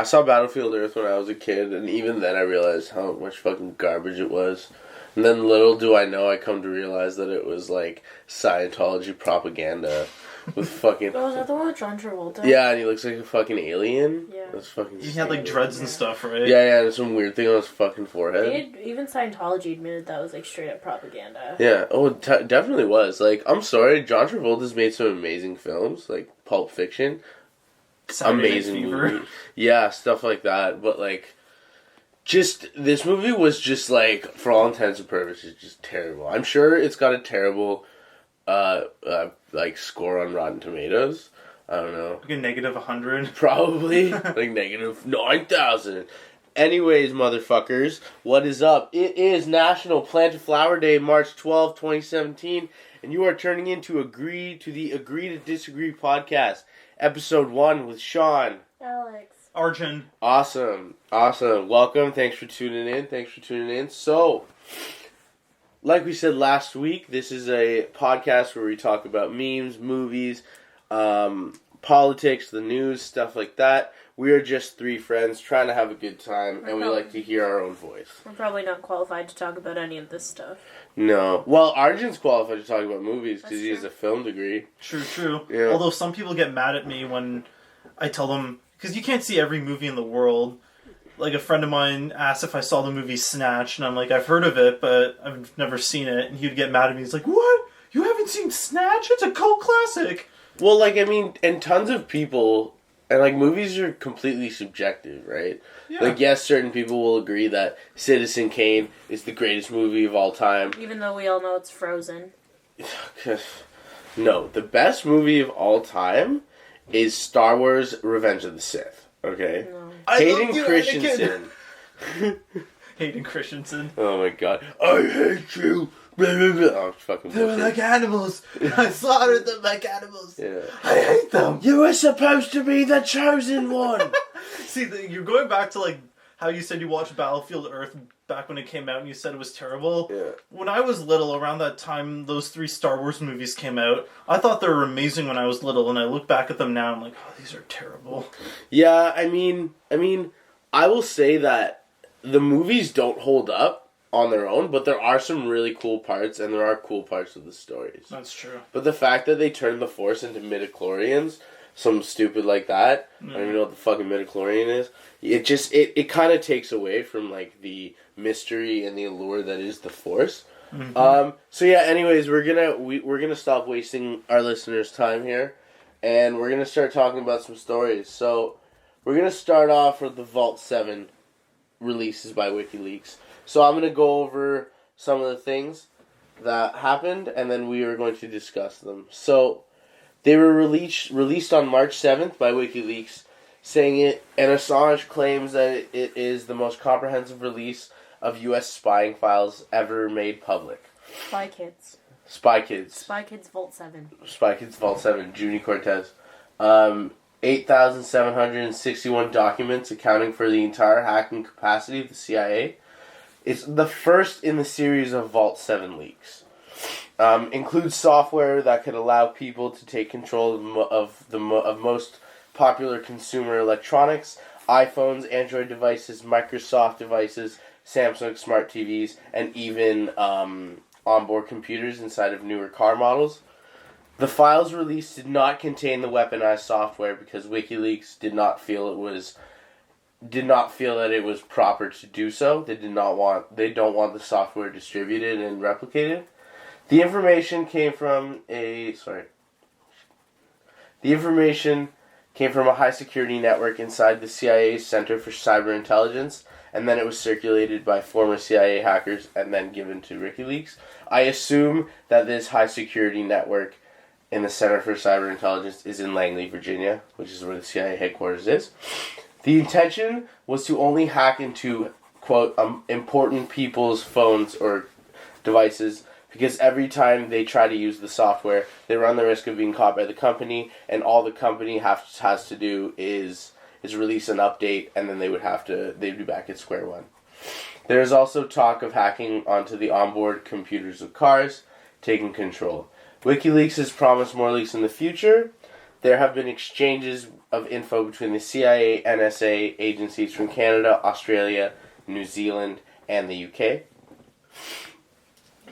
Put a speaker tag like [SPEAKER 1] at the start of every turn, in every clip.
[SPEAKER 1] I saw Battlefield Earth when I was a kid, and even then I realized how much fucking garbage it was. And then little do I know, I come to realize that it was like Scientology propaganda with fucking...
[SPEAKER 2] Oh, is that the one with John Travolta?
[SPEAKER 1] Yeah, and he looks like a fucking alien.
[SPEAKER 2] Yeah.
[SPEAKER 1] That's fucking
[SPEAKER 3] He had like dreads and stuff, right?
[SPEAKER 1] Yeah, and some weird thing on his fucking forehead.
[SPEAKER 2] Even Scientology admitted that was like straight up propaganda.
[SPEAKER 1] Yeah, it definitely was. Like, I'm sorry, John Travolta's made some amazing films, like Pulp Fiction. Amazing movie. Yeah, stuff like that. But like, just this movie was just like, for all intents and purposes, just terrible. I'm sure it's got a terrible, like score on Rotten Tomatoes. I don't know.
[SPEAKER 3] Like a negative 100.
[SPEAKER 1] Probably like negative 9,000. Anyways, motherfuckers, what is up? It is National Plant a Flower Day, March 12, 2017, and you are turning into the Agree to Disagree podcast. Episode 1 with Sean.
[SPEAKER 2] Alex.
[SPEAKER 3] Arjun.
[SPEAKER 1] Awesome. Welcome. Thanks for tuning in. So, like we said last week, this is a podcast where we talk about memes, movies, politics, the news, stuff like that. We are just three friends trying to have a good time, and we like to hear our own voice.
[SPEAKER 2] We're probably not qualified to talk about any of this stuff.
[SPEAKER 1] No. Well, Arjun's qualified to talk about movies because he has a film degree.
[SPEAKER 3] True.
[SPEAKER 1] Yeah.
[SPEAKER 3] Although some people get mad at me when I tell them, because you can't see every movie in the world. Like a friend of mine asked if I saw the movie Snatch, and I'm like, I've heard of it, but I've never seen it. And he'd get mad at me. He's like, what? You haven't seen Snatch? It's a cult classic.
[SPEAKER 1] Well, like, I mean, and tons of people... And, like, movies are completely subjective, right? Yeah. Like, yes, certain people will agree that Citizen Kane is the greatest movie of all time.
[SPEAKER 2] Even though we all know it's Frozen.
[SPEAKER 1] No, the best movie of all time is Star Wars Revenge of the Sith, okay? No. Hayden Christensen.
[SPEAKER 3] Hayden Christensen.
[SPEAKER 1] Oh, my God. I hate you! Oh, fucking
[SPEAKER 3] they were like animals. I slaughtered them like animals.
[SPEAKER 1] Yeah.
[SPEAKER 3] I hate them.
[SPEAKER 1] You were supposed to be the chosen one.
[SPEAKER 3] See, you're going back to like how you said you watched Battlefield Earth back when it came out and you said it was terrible.
[SPEAKER 1] Yeah.
[SPEAKER 3] When I was little, around that time those 3 Star Wars movies came out, I thought they were amazing when I was little, and I look back at them now and I'm like, oh, these are terrible.
[SPEAKER 1] Yeah, I mean, I will say that the movies don't hold up on their own, but there are some really cool parts, and there are cool parts of the stories.
[SPEAKER 3] That's true.
[SPEAKER 1] But the fact that they turned the Force into midichlorians, something stupid like that, I don't even know what the fucking midichlorian is, it kind of takes away from, like, the mystery and the allure that is the Force. Mm-hmm. So yeah, anyways, we're gonna stop wasting our listeners' time here, and we're gonna start talking about some stories. So, we're gonna start off with the Vault 7 releases by WikiLeaks. So I'm going to go over some of the things that happened, and then we are going to discuss them. So they were released on March 7th by WikiLeaks, saying it, and Assange claims that it is the most comprehensive release of U.S. spying files ever made public.
[SPEAKER 2] Spy Kids.
[SPEAKER 1] Spy Kids
[SPEAKER 2] Vault 7.
[SPEAKER 1] Spy Kids Vault 7, Junie Cortez. 8,761 documents accounting for the entire hacking capacity of the CIA. It's the first in the series of Vault 7 leaks. Includes software that could allow people to take control of most popular consumer electronics, iPhones, Android devices, Microsoft devices, Samsung smart TVs, and even onboard computers inside of newer car models. The files released did not contain the weaponized software because WikiLeaks did not feel that it was proper to do so. They don't want the software distributed and replicated. The information came from a high security network inside the CIA's Center for Cyber Intelligence, and then it was circulated by former CIA hackers and then given to WikiLeaks. I assume that this high security network in the Center for Cyber Intelligence is in Langley, Virginia, which is where the CIA headquarters is. The intention was to only hack into, quote, important people's phones or devices, because every time they try to use the software, they run the risk of being caught by the company, and all the company has to do is release an update, and then they'd be back at square one. There is also talk of hacking onto the onboard computers of cars, taking control. WikiLeaks has promised more leaks in the future. there have been exchanges of info between the CIA, NSA agencies from Canada, Australia, New Zealand, and the UK.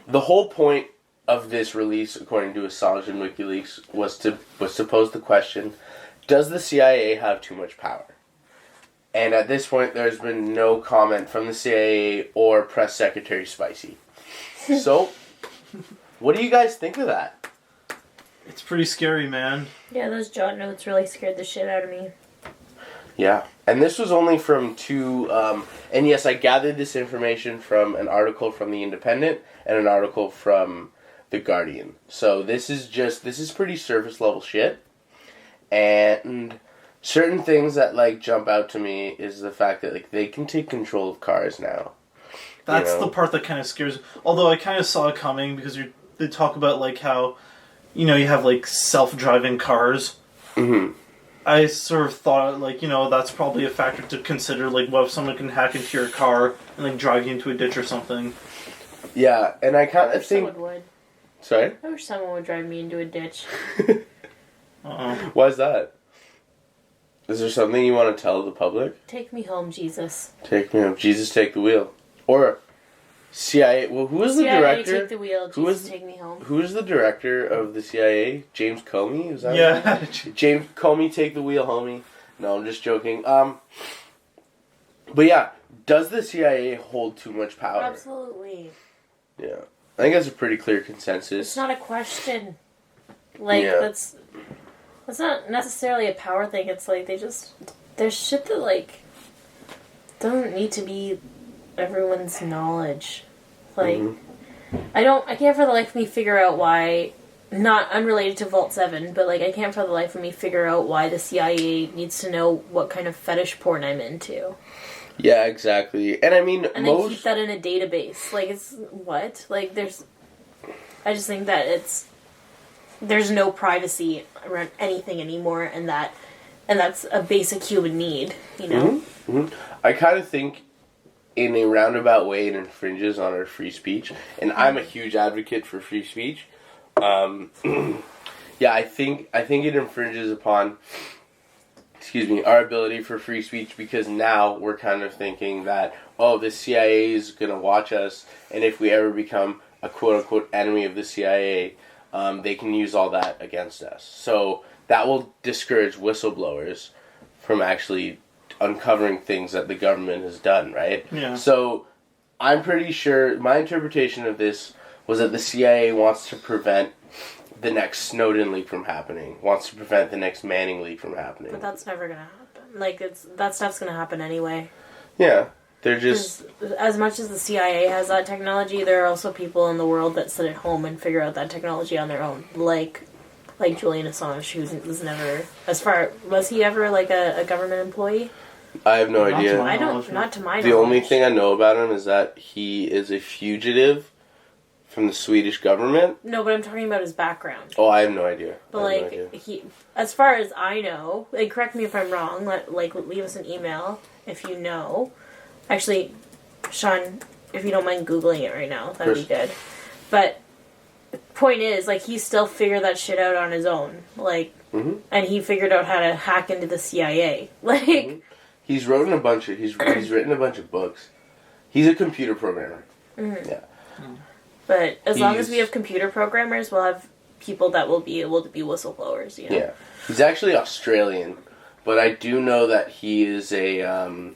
[SPEAKER 1] The whole point of this release, according to Assange and WikiLeaks, was to pose the question, does the CIA have too much power? And at this point, there's been no comment from the CIA or Press Secretary Spicy. So, what do you guys think of that?
[SPEAKER 3] It's pretty scary, man.
[SPEAKER 2] Yeah, those jot notes really scared the shit out of me.
[SPEAKER 1] Yeah, and this was only from two, and yes, I gathered this information from an article from The Independent and an article from The Guardian. So this is pretty surface level shit. And certain things that, like, jump out to me is the fact that, like, they can take control of cars now.
[SPEAKER 3] That's the part that kind of scares. Although I kind of saw it coming because they talk about, like, how, you know, you have, like, self-driving cars.
[SPEAKER 1] Mm-hmm.
[SPEAKER 3] I sort of thought, like, you know, that's probably a factor to consider. Like, what if someone can hack into your car and, like, drive you into a ditch or something?
[SPEAKER 1] Yeah, and I kind of think...
[SPEAKER 2] Someone would.
[SPEAKER 1] Sorry?
[SPEAKER 2] I wish someone would drive me into a ditch.
[SPEAKER 1] Why is that? Is there something you want to tell the public?
[SPEAKER 2] Take me home, Jesus.
[SPEAKER 1] Take me home. Jesus, take the wheel. Or CIA... Well, who was the director?
[SPEAKER 2] CIA, take the wheel. Jesus, take me home.
[SPEAKER 1] Who is the director of the CIA? James Comey? Is that
[SPEAKER 3] Yeah.
[SPEAKER 1] James Comey, take the wheel, homie. No, I'm just joking. But yeah, does the CIA hold too much power?
[SPEAKER 2] Absolutely.
[SPEAKER 1] Yeah. I think that's a pretty clear consensus.
[SPEAKER 2] It's not a question. Like, that's not necessarily a power thing. It's like, there's shit that, like, doesn't need to be everyone's knowledge. Like, I can't for the life of me figure out why, not unrelated to Vault 7, but, like, I can't for the life of me figure out why the CIA needs to know what kind of fetish porn I'm into.
[SPEAKER 1] Yeah, exactly. And I mean,
[SPEAKER 2] and they keep that in a database. Like, it's, what? Like, I just think that there's no privacy around anything anymore, and that's a basic human need, you know?
[SPEAKER 1] Mm-hmm. Mm-hmm. I kind of think, in a roundabout way, it infringes on our free speech, and I'm a huge advocate for free speech. Yeah, I think it infringes upon, our ability for free speech, because now we're kind of thinking that, oh, the CIA is going to watch us, and if we ever become a quote-unquote enemy of the CIA, they can use all that against us. So that will discourage whistleblowers from actually uncovering things that the government has done, right?
[SPEAKER 3] Yeah.
[SPEAKER 1] So I'm pretty sure, my interpretation of this was that the CIA wants to prevent the next Snowden leak from happening, wants to prevent the next Manning leak from happening.
[SPEAKER 2] But that's never gonna happen. Like, that stuff's gonna happen anyway.
[SPEAKER 1] Yeah, they're just...
[SPEAKER 2] As much as the CIA has that technology, there are also people in the world that sit at home and figure out that technology on their own. Like Julian Assange, who was never... Was he ever, like, a government employee?
[SPEAKER 1] I have no idea.
[SPEAKER 2] Not to my knowledge.
[SPEAKER 1] The only thing I know about him is that he is a fugitive from the Swedish government.
[SPEAKER 2] No, but I'm talking about his background.
[SPEAKER 1] Oh, I have no idea.
[SPEAKER 2] But, he, as far as I know, like, correct me if I'm wrong, leave us an email if you know. Actually, Sean, if you don't mind Googling it right now, that'd be good. But, point is, like, he still figured that shit out on his own. Like, and he figured out how to hack into the CIA. Like...
[SPEAKER 1] He's written a bunch of books. He's a computer programmer. Mm-hmm. Yeah.
[SPEAKER 2] But as long as we have computer programmers, we'll have people that will be able to be whistleblowers, you know?
[SPEAKER 1] Yeah. He's actually Australian, but I do know that he is a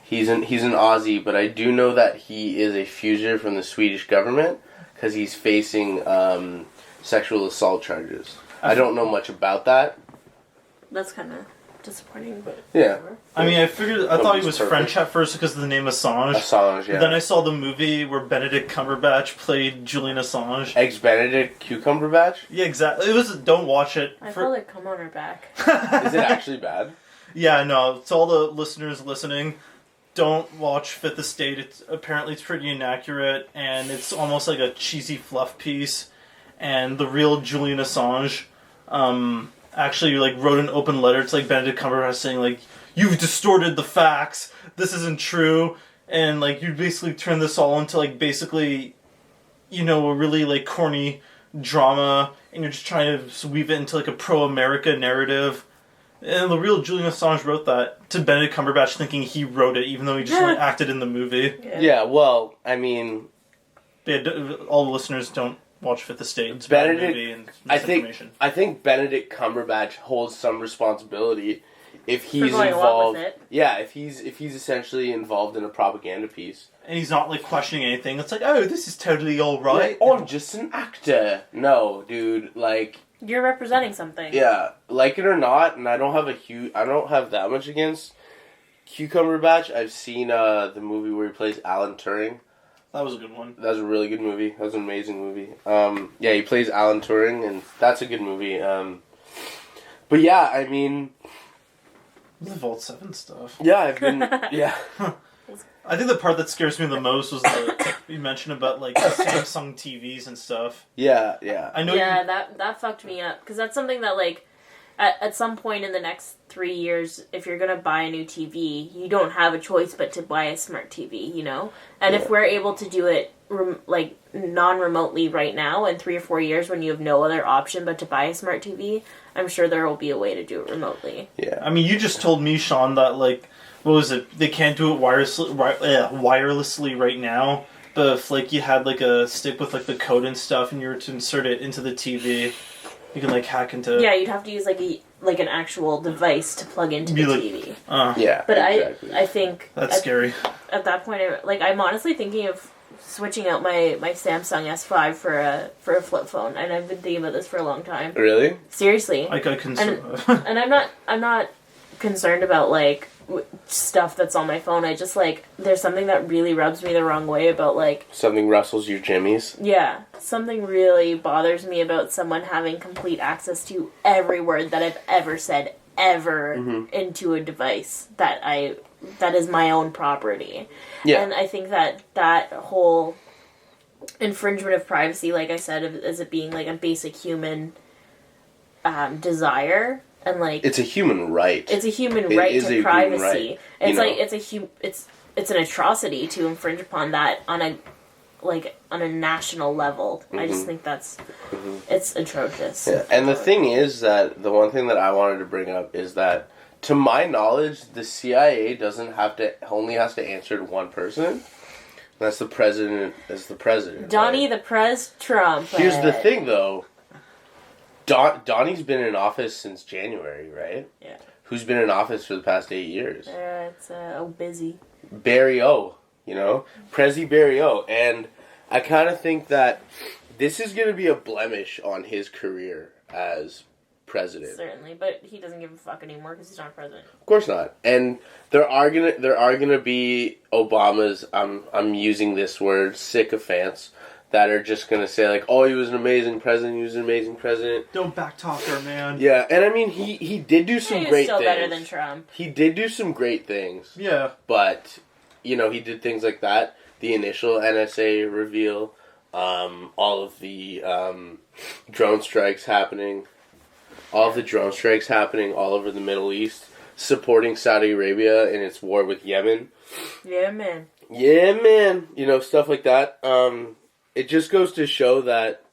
[SPEAKER 1] he's an Aussie, but I do know that he is a fugitive from the Swedish government because he's facing sexual assault charges. I don't know much about that.
[SPEAKER 2] That's kind of disappointing, but
[SPEAKER 1] yeah.
[SPEAKER 3] I mean, I thought he was French at first because of the name Assange.
[SPEAKER 1] Assange, yeah.
[SPEAKER 3] But then I saw the movie where Benedict Cumberbatch played Julian Assange.
[SPEAKER 1] Ex-Benedict Cucumberbatch?
[SPEAKER 3] Yeah, exactly. Don't watch it.
[SPEAKER 2] I felt it come on her back.
[SPEAKER 1] Is it actually bad?
[SPEAKER 3] Yeah, no. To all the listeners listening, don't watch Fifth Estate. Apparently it's pretty inaccurate, and it's almost like a cheesy fluff piece. And the real Julian Assange, actually, like, wrote an open letter to, like, Benedict Cumberbatch saying, like, you've distorted the facts, this isn't true, and, like, you basically turn this all into, like, basically, you know, a really, like, corny drama, and you're just trying to weave it into like a pro-America narrative. And the real Julian Assange wrote that to Benedict Cumberbatch, thinking he wrote it, even though he just only acted in the movie.
[SPEAKER 1] Yeah, well, I mean...
[SPEAKER 3] all the listeners don't watch Fifth Estate. It's
[SPEAKER 1] Benedict,
[SPEAKER 3] a bad movie and misinformation.
[SPEAKER 1] I think Benedict Cumberbatch holds some responsibility if he's
[SPEAKER 2] going
[SPEAKER 1] involved.
[SPEAKER 2] along with it.
[SPEAKER 1] Yeah, if he's essentially involved in a propaganda piece.
[SPEAKER 3] And he's not like questioning anything. It's like, oh, this is totally all right.
[SPEAKER 1] Like, I'm just an actor. No, dude, like...
[SPEAKER 2] You're representing something.
[SPEAKER 1] Yeah, like it or not, and I don't have that much against Cumberbatch. I've seen the movie where he plays Alan Turing.
[SPEAKER 3] That was a good one.
[SPEAKER 1] That was a really good movie. That was an amazing movie. Yeah, he plays Alan Turing, and that's a good movie. But yeah, I mean...
[SPEAKER 3] The Vault 7 stuff.
[SPEAKER 1] Yeah, I've been... Yeah.
[SPEAKER 3] I think the part that scares me the most was the you mentioned about like Samsung TVs and stuff.
[SPEAKER 1] Yeah, yeah.
[SPEAKER 3] I know.
[SPEAKER 2] Yeah, that fucked me up because that's something that like at some point in the next 3 years, if you're gonna buy a new TV, you don't have a choice but to buy a smart TV, you know. And if we're able to do it like non-remotely right now, in 3 or 4 years when you have no other option but to buy a smart TV, I'm sure there will be a way to do it remotely.
[SPEAKER 1] Yeah.
[SPEAKER 3] I mean, you just told me, Sean, that like. What was it? They can't do it wirelessly right now. But if like you had like a stick with like the code and stuff, and you were to insert it into the TV, you can like hack into.
[SPEAKER 2] Yeah, you'd have to use like an actual device to plug into the TV.
[SPEAKER 1] Yeah,
[SPEAKER 2] but
[SPEAKER 1] exactly.
[SPEAKER 2] I think
[SPEAKER 3] that's scary.
[SPEAKER 2] At that point, I'm honestly thinking of switching out my Samsung S5 for a flip phone, and I've been thinking about this for a long time.
[SPEAKER 1] Really?
[SPEAKER 2] Seriously.
[SPEAKER 3] I got concerned.
[SPEAKER 2] And I'm not concerned about like stuff that's on my phone. I just like there's something that really rubs me the wrong way about like
[SPEAKER 1] something rustles your jimmies.
[SPEAKER 2] Yeah, something really bothers me about someone having complete access to every word that I've ever said into a device that is my own property. Yeah, and I think that whole infringement of privacy, like I said, as it being like a basic human desire. And like
[SPEAKER 1] it's a human right.
[SPEAKER 2] It's a human right to privacy. It's like it's an atrocity to infringe upon that on a national level. I just think that's it's atrocious.
[SPEAKER 1] Yeah. And the thing is that the one thing that I wanted to bring up is that to my knowledge, the CIA only has to answer to one person. That's the president.
[SPEAKER 2] Donnie the Prez Trump.
[SPEAKER 1] Here's the thing, though. Donnie's been in office since January, right?
[SPEAKER 2] Yeah.
[SPEAKER 1] Who's been in office for the past 8 years?
[SPEAKER 2] It's busy.
[SPEAKER 1] Barry O, Prezi Barry O. And I kind of think that this is going to be a blemish on his career as president.
[SPEAKER 2] Certainly, but he doesn't give a fuck anymore because he's not president.
[SPEAKER 1] Of course not. And there are gonna be Obama's, I'm using this word, sycophants, that are just going to say, like, oh, he was an amazing president.
[SPEAKER 3] Don't backtalk her, man.
[SPEAKER 1] Yeah, and I mean, he did do some great things. He was
[SPEAKER 2] still better than Trump.
[SPEAKER 1] He did do some great things.
[SPEAKER 3] Yeah.
[SPEAKER 1] But, he did things like that. The initial NSA reveal, all of the drone strikes happening. All of the drone strikes happening all over the Middle East. Supporting Saudi Arabia in its war with Yemen.
[SPEAKER 2] Yeah, man.
[SPEAKER 1] Yeah, man. Stuff like that. It just goes to show that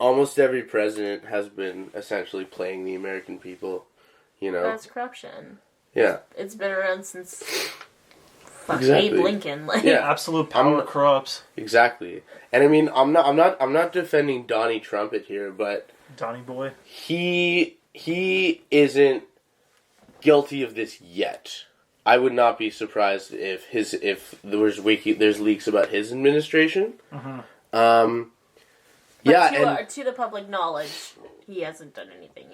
[SPEAKER 1] almost every president has been essentially playing the American people,
[SPEAKER 2] That's corruption.
[SPEAKER 1] Yeah.
[SPEAKER 2] It's been around since
[SPEAKER 1] exactly.
[SPEAKER 2] Abe Lincoln.
[SPEAKER 3] Yeah, absolute power corrupts.
[SPEAKER 1] Exactly. And I mean, I'm not defending Donnie Trumpet here, but
[SPEAKER 3] Donnie boy.
[SPEAKER 1] He isn't guilty of this yet. I would not be surprised if there's leaks about his administration.
[SPEAKER 2] To the public knowledge, he hasn't done anything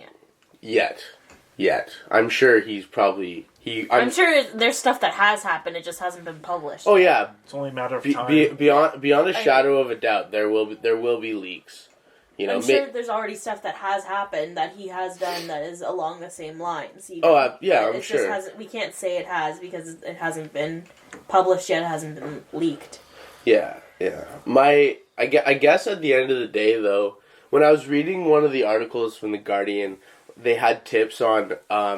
[SPEAKER 1] yet. I'm sure he's probably I'm
[SPEAKER 2] sure there's stuff that has happened. It just hasn't been published.
[SPEAKER 1] Oh yeah,
[SPEAKER 3] it's only a matter of time.
[SPEAKER 1] Beyond a shadow of a doubt, there will be leaks.
[SPEAKER 2] I'm sure there's already stuff that has happened that he has done that is along the same lines.
[SPEAKER 1] I'm sure.
[SPEAKER 2] We can't say it has because it hasn't been published yet. It hasn't been leaked.
[SPEAKER 1] Yeah. I guess at the end of the day, though, when I was reading one of the articles from The Guardian, they had tips on are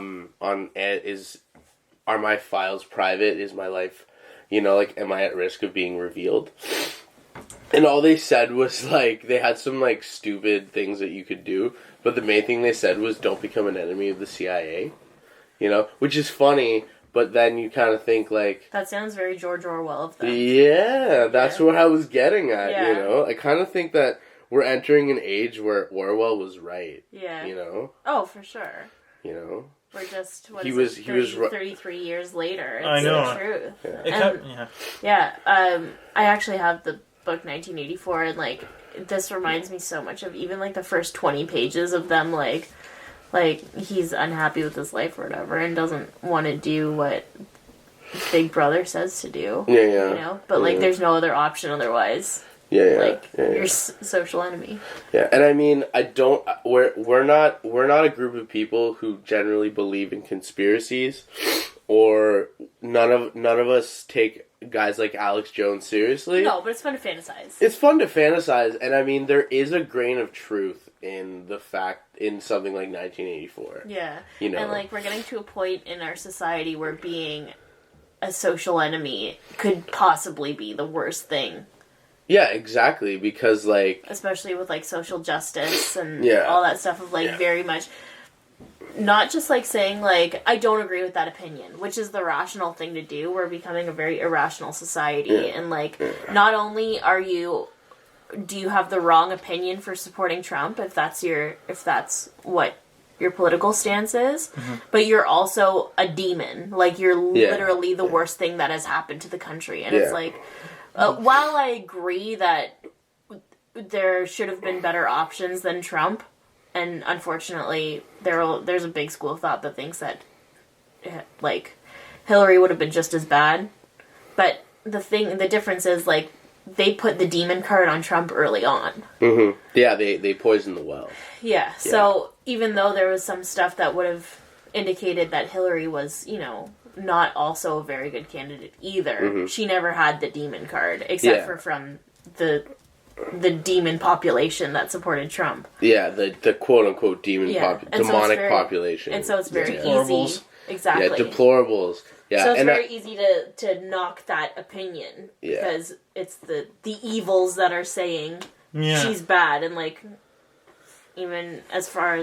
[SPEAKER 1] my files private? Is my life, am I at risk of being revealed? And all they said was, like, they had some, like, stupid things that you could do, but the main thing they said was don't become an enemy of the CIA, you know? Which is funny, but then you kind of think, like...
[SPEAKER 2] That sounds very George Orwell of them.
[SPEAKER 1] Yeah, that's what I was getting at,
[SPEAKER 2] yeah.
[SPEAKER 1] you know? I kind of think that we're entering an age where Orwell was right,
[SPEAKER 2] yeah.
[SPEAKER 1] you know?
[SPEAKER 2] Oh, for sure.
[SPEAKER 1] You know?
[SPEAKER 2] We're just, 33 years later. It's
[SPEAKER 3] I know.
[SPEAKER 2] the truth.
[SPEAKER 3] Yeah.
[SPEAKER 2] I actually have the book 1984, and, like, this reminds me so much of even, like, the first 20 pages of them, like he's unhappy with his life or whatever and doesn't want to do what Big Brother says to do.
[SPEAKER 1] Yeah.
[SPEAKER 2] You know? But, like, there's no other option otherwise.
[SPEAKER 1] Yeah.
[SPEAKER 2] Your social enemy.
[SPEAKER 1] Yeah, and I mean, we're not a group of people who generally believe in conspiracies, or none of us take guys like Alex Jones seriously.
[SPEAKER 2] No, but it's fun to fantasize.
[SPEAKER 1] It's fun to fantasize, and I mean, there is a grain of truth in something like 1984.
[SPEAKER 2] Yeah.
[SPEAKER 1] You know?
[SPEAKER 2] And, like, we're getting to a point in our society where being a social enemy could possibly be the worst thing.
[SPEAKER 1] Yeah, exactly, because, like...
[SPEAKER 2] Especially with, like, social justice and
[SPEAKER 1] Yeah.
[SPEAKER 2] all that stuff of, like, very much... Not just, like, saying, like, I don't agree with that opinion, which is the rational thing to do. We're becoming a very irrational society, and, like, not only do you have the wrong opinion for supporting Trump, if that's what your political stance is, but you're also a demon. Like, you're literally the worst thing that has happened to the country, and it's like... while I agree that there should have been better options than Trump, and unfortunately there's a big school of thought that thinks that, like, Hillary would have been just as bad, but the difference is, like, they put the demon card on Trump early on.
[SPEAKER 1] Mm-hmm. Yeah, they poisoned the well.
[SPEAKER 2] Yeah, so even though there was some stuff that would have indicated that Hillary was, you know, not also a very good candidate either. She never had the demon card, except for from the demon population that supported Trump.
[SPEAKER 1] Yeah, the quote-unquote demonic population.
[SPEAKER 2] And so it's very easy. Exactly.
[SPEAKER 1] Yeah, deplorables. Yeah,
[SPEAKER 2] so it's very easy to knock that opinion, because it's the evils that are saying she's bad, and, like, even as far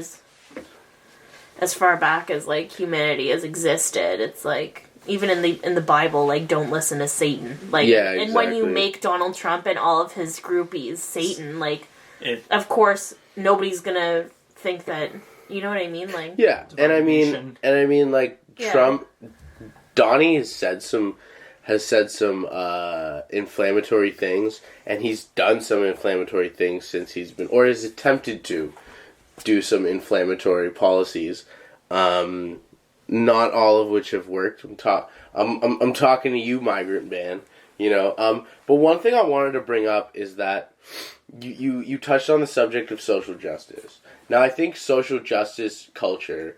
[SPEAKER 2] back as, like, humanity has existed, it's like, even in the Bible, like, don't listen to Satan. Like, and when you make Donald Trump and all of his groupies Satan, like, of course nobody's gonna think that, you know what I mean? Like, and I mean, like, Trump, Donnie has said some inflammatory things, and he's done some inflammatory things since he's been, or has attempted to do some inflammatory policies, not all of which have worked. I'm talking to you, migrant man. You know, but one thing I wanted to bring up is that you touched on the subject of social justice. Now, I think social justice culture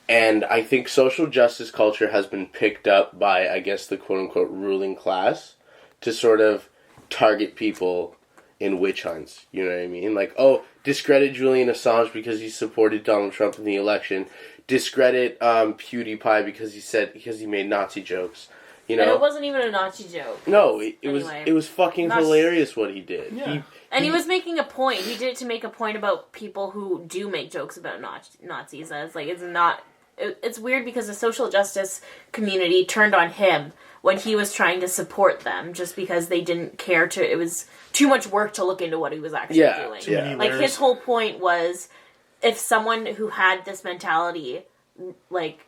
[SPEAKER 2] has been picked up by, I guess, the quote-unquote ruling class to sort of target people in witch hunts. You know what I mean? Like, oh, discredit Julian Assange because he supported Donald Trump in the election. Discredit PewDiePie because he made Nazi jokes. You know, and it wasn't even a Nazi joke.
[SPEAKER 1] No, it was fucking hilarious what he did.
[SPEAKER 3] Yeah.
[SPEAKER 2] He was making a point. He did it to make a point about people who do make jokes about Nazis. And it's like, it's not... It's weird because the social justice community turned on him when he was trying to support them, just because they didn't care to... It was too much work to look into what he was actually doing.
[SPEAKER 1] Yeah.
[SPEAKER 2] Like, his whole point was, if someone who had this mentality, like,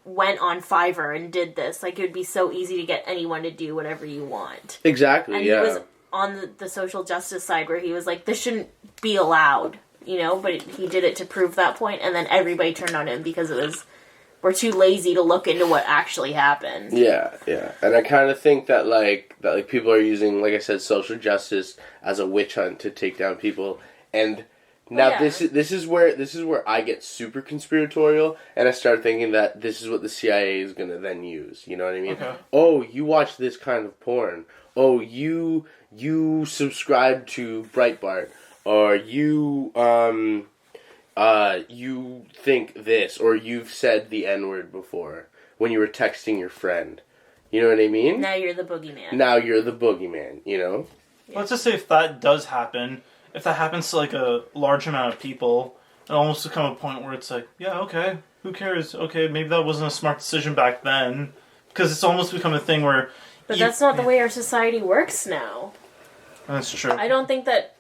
[SPEAKER 2] went on Fiverr and did this, like, it would be so easy to get anyone to do whatever you want.
[SPEAKER 1] Exactly,
[SPEAKER 2] and he was on the social justice side where he was like, this shouldn't be allowed, you know, but he did it to prove that point, and then everybody turned on him because we're too lazy to look into what actually happened.
[SPEAKER 1] Yeah. And I kind of think that people are using, like I said, social justice as a witch hunt to take down people. And now this is where I get super conspiratorial, and I start thinking that this is what the CIA is going to then use. You know what I mean? Okay. Oh, you watch this kind of porn. Oh, you subscribe to Breitbart, or you think this, or you've said the N-word before when you were texting your friend. You know what I mean?
[SPEAKER 2] Now you're the boogeyman, you know?
[SPEAKER 3] Let's just say if that does happen, if that happens to like a large amount of people, it almost become a point where it's like, yeah, okay, who cares? Okay, maybe that wasn't a smart decision back then. Because it's almost become a thing where...
[SPEAKER 2] But that's not the way our society works now.
[SPEAKER 3] That's true.
[SPEAKER 2] I think that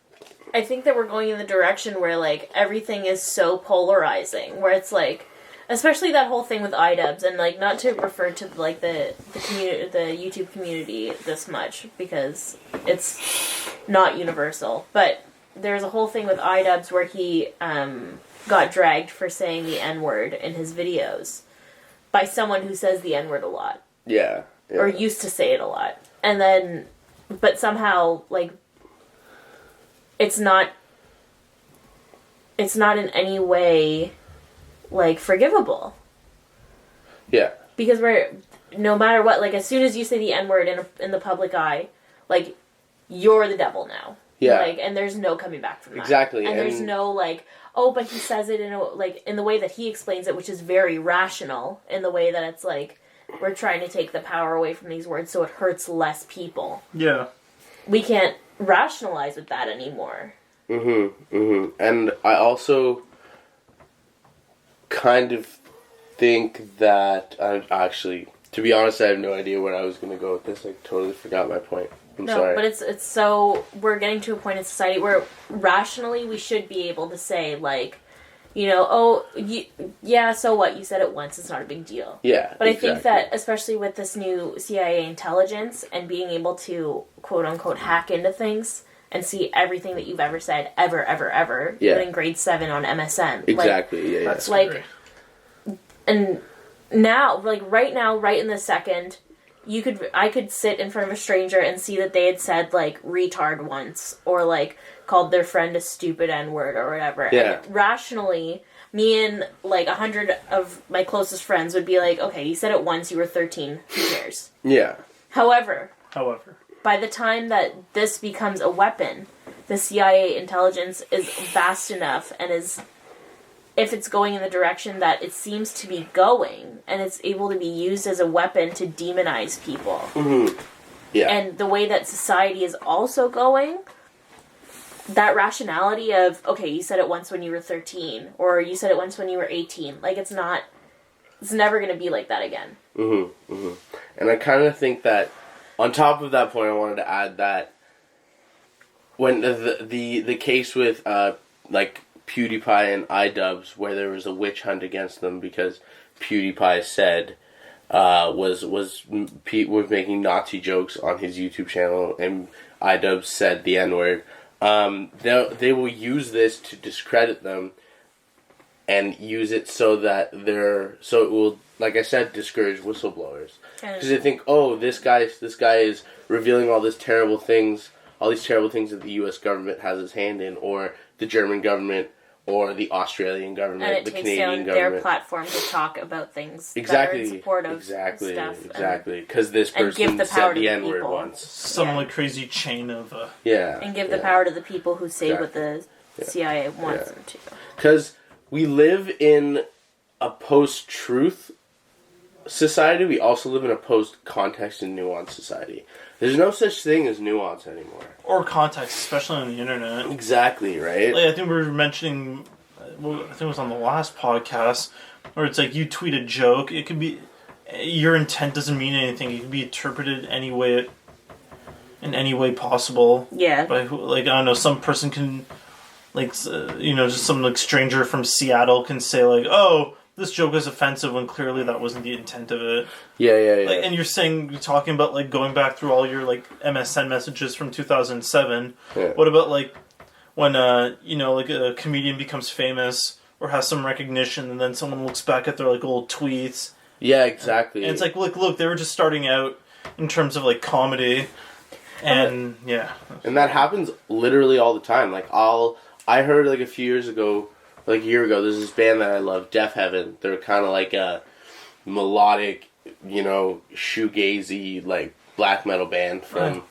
[SPEAKER 2] we're going in the direction where, like, everything is so polarizing. Where it's, like, especially that whole thing with iDubbbz, and, like, not to refer to, like, the YouTube community this much, because it's not universal. But there's a whole thing with iDubbbz where he got dragged for saying the N-word in his videos by someone who says the N-word a lot.
[SPEAKER 1] Yeah.
[SPEAKER 2] Or used to say it a lot. And then, but somehow, like, it's not in any way, like, forgivable.
[SPEAKER 1] Yeah.
[SPEAKER 2] Because no matter what, like, as soon as you say the N-word in the public eye, like, you're the devil now.
[SPEAKER 1] Yeah.
[SPEAKER 2] Like, and there's no coming back from that.
[SPEAKER 1] Exactly.
[SPEAKER 2] And there's no, like, oh, but he says it in the way that he explains it, which is very rational, in the way that it's like, we're trying to take the power away from these words so it hurts less people.
[SPEAKER 3] Yeah.
[SPEAKER 2] We can't rationalize with that anymore.
[SPEAKER 1] And I also kind of think that, to be honest, I have no idea where I was going to go with this. I totally forgot my point. I'm sorry.
[SPEAKER 2] But it's so, we're getting to a point in society where rationally we should be able to say, like, you know, yeah, so what? You said it once, it's not a big deal.
[SPEAKER 1] Yeah,
[SPEAKER 2] But I think that, especially with this new CIA intelligence and being able to, quote-unquote, hack into things and see everything that you've ever said, ever, even in grade 7 on MSN.
[SPEAKER 1] Exactly,
[SPEAKER 3] That's
[SPEAKER 2] like, and now, like, right now, right in this second, I could sit in front of a stranger and see that they had said, like, retard once, or, like, called their friend a stupid N-word or whatever.
[SPEAKER 1] Yeah.
[SPEAKER 2] And rationally, me and, like, 100 of my closest friends would be like, okay, you said it once, you were 13, who cares?
[SPEAKER 1] Yeah.
[SPEAKER 2] However,
[SPEAKER 3] by
[SPEAKER 2] the time that this becomes a weapon, the CIA intelligence is vast enough and is... if it's going in the direction that it seems to be going, and it's able to be used as a weapon to demonize people.
[SPEAKER 1] Yeah.
[SPEAKER 2] And the way that society is also going, that rationality of, okay, you said it once when you were 13, or you said it once when you were 18, like, it's never going to be like that again.
[SPEAKER 1] And I kind of think that, on top of that point, I wanted to add that when the case with, like, PewDiePie and iDubbbz, where there was a witch hunt against them because PewDiePie said was making Nazi jokes on his YouTube channel, and iDubbbz said the N-word. They will use this to discredit them and use it so that it will, like I said, discourage whistleblowers, because they think, oh, this guy is revealing all these terrible things that the U.S. government has its hand in, or the German government, or the Australian government, the Canadian government.
[SPEAKER 2] Their platform to talk about things that are in support of stuff.
[SPEAKER 1] Exactly. Because this person said the N-word once.
[SPEAKER 3] Some like crazy chain of...
[SPEAKER 2] And give the power to the people who say what the CIA wants them to.
[SPEAKER 1] Because we live in a post-truth society. We also live in a post-context and nuance society. There's no such thing as nuance anymore.
[SPEAKER 3] Or context, especially on the internet.
[SPEAKER 1] Exactly, right?
[SPEAKER 3] Like, I think we were mentioning, I think it was on the last podcast, where it's like you tweet a joke, it could be, your intent doesn't mean anything. It can be interpreted in any way possible.
[SPEAKER 2] Yeah.
[SPEAKER 3] By, like, I don't know, some person can, like, just some, like, stranger from Seattle can say, like, oh, this joke is offensive, when clearly that wasn't the intent of it.
[SPEAKER 1] Yeah.
[SPEAKER 3] Like, and you're talking about, like, going back through all your, like, MSN messages from 2007.
[SPEAKER 1] Yeah.
[SPEAKER 3] What about, like, when, like, a comedian becomes famous or has some recognition, and then someone looks back at their, like, old tweets.
[SPEAKER 1] Yeah, exactly.
[SPEAKER 3] And it's like, look, they were just starting out in terms of, like, comedy. And, yeah.
[SPEAKER 1] And that happens literally all the time. Like, I heard, like, a few years ago, like a year ago, there's this band that I love, Deaf Heaven. They're kind of like a melodic, shoegazy, like, black metal band from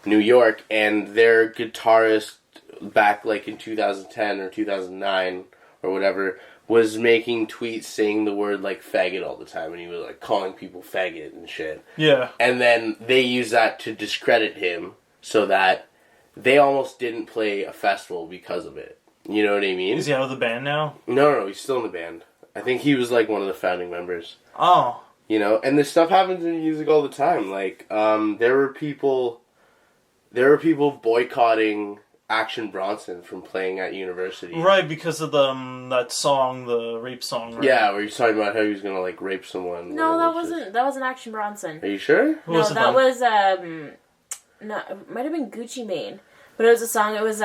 [SPEAKER 1] New York. And their guitarist, back, like, in 2010 or 2009 or whatever, was making tweets saying the word, like, faggot all the time. And he was, like, calling people faggot and shit.
[SPEAKER 3] Yeah.
[SPEAKER 1] And then they used that to discredit him so that they almost didn't play a festival because of it. You know what I mean?
[SPEAKER 3] Is he out of the band now?
[SPEAKER 1] No, he's still in the band. I think he was like one of the founding members.
[SPEAKER 3] Oh.
[SPEAKER 1] You know, and this stuff happens in music all the time. Like, there were people boycotting Action Bronson from playing at university.
[SPEAKER 3] Right, because of that song, the rape song, right?
[SPEAKER 1] Yeah, where he's talking about how he was gonna like rape someone.
[SPEAKER 2] No, that wasn't Action Bronson.
[SPEAKER 1] Are you sure?
[SPEAKER 3] Who was
[SPEAKER 2] that was no, it might have been Gucci Mane, but it was a song. It was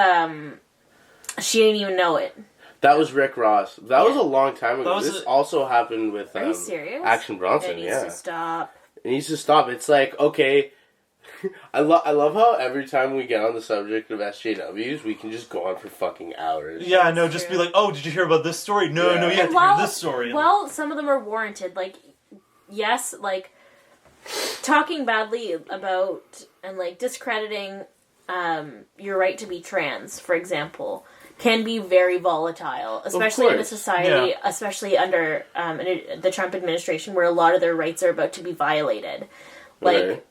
[SPEAKER 2] She Didn't Even Know It.
[SPEAKER 1] That was Rick Ross. That was a long time ago. This also happened with
[SPEAKER 2] Are you serious?
[SPEAKER 1] Action Bronson.
[SPEAKER 2] It needs to stop.
[SPEAKER 1] It needs to stop. It's like, okay, I love how every time we get on the subject of SJWs, we can just go on for fucking hours.
[SPEAKER 3] Yeah, I know. Just be like, oh, did you hear about this story? No, you have to hear this story.
[SPEAKER 2] Well, some of them are warranted. Like, yes, like talking badly about and like discrediting your right to be trans, for example, can be very volatile, especially in a society, especially under the Trump administration, where a lot of their rights are about to be violated. Like,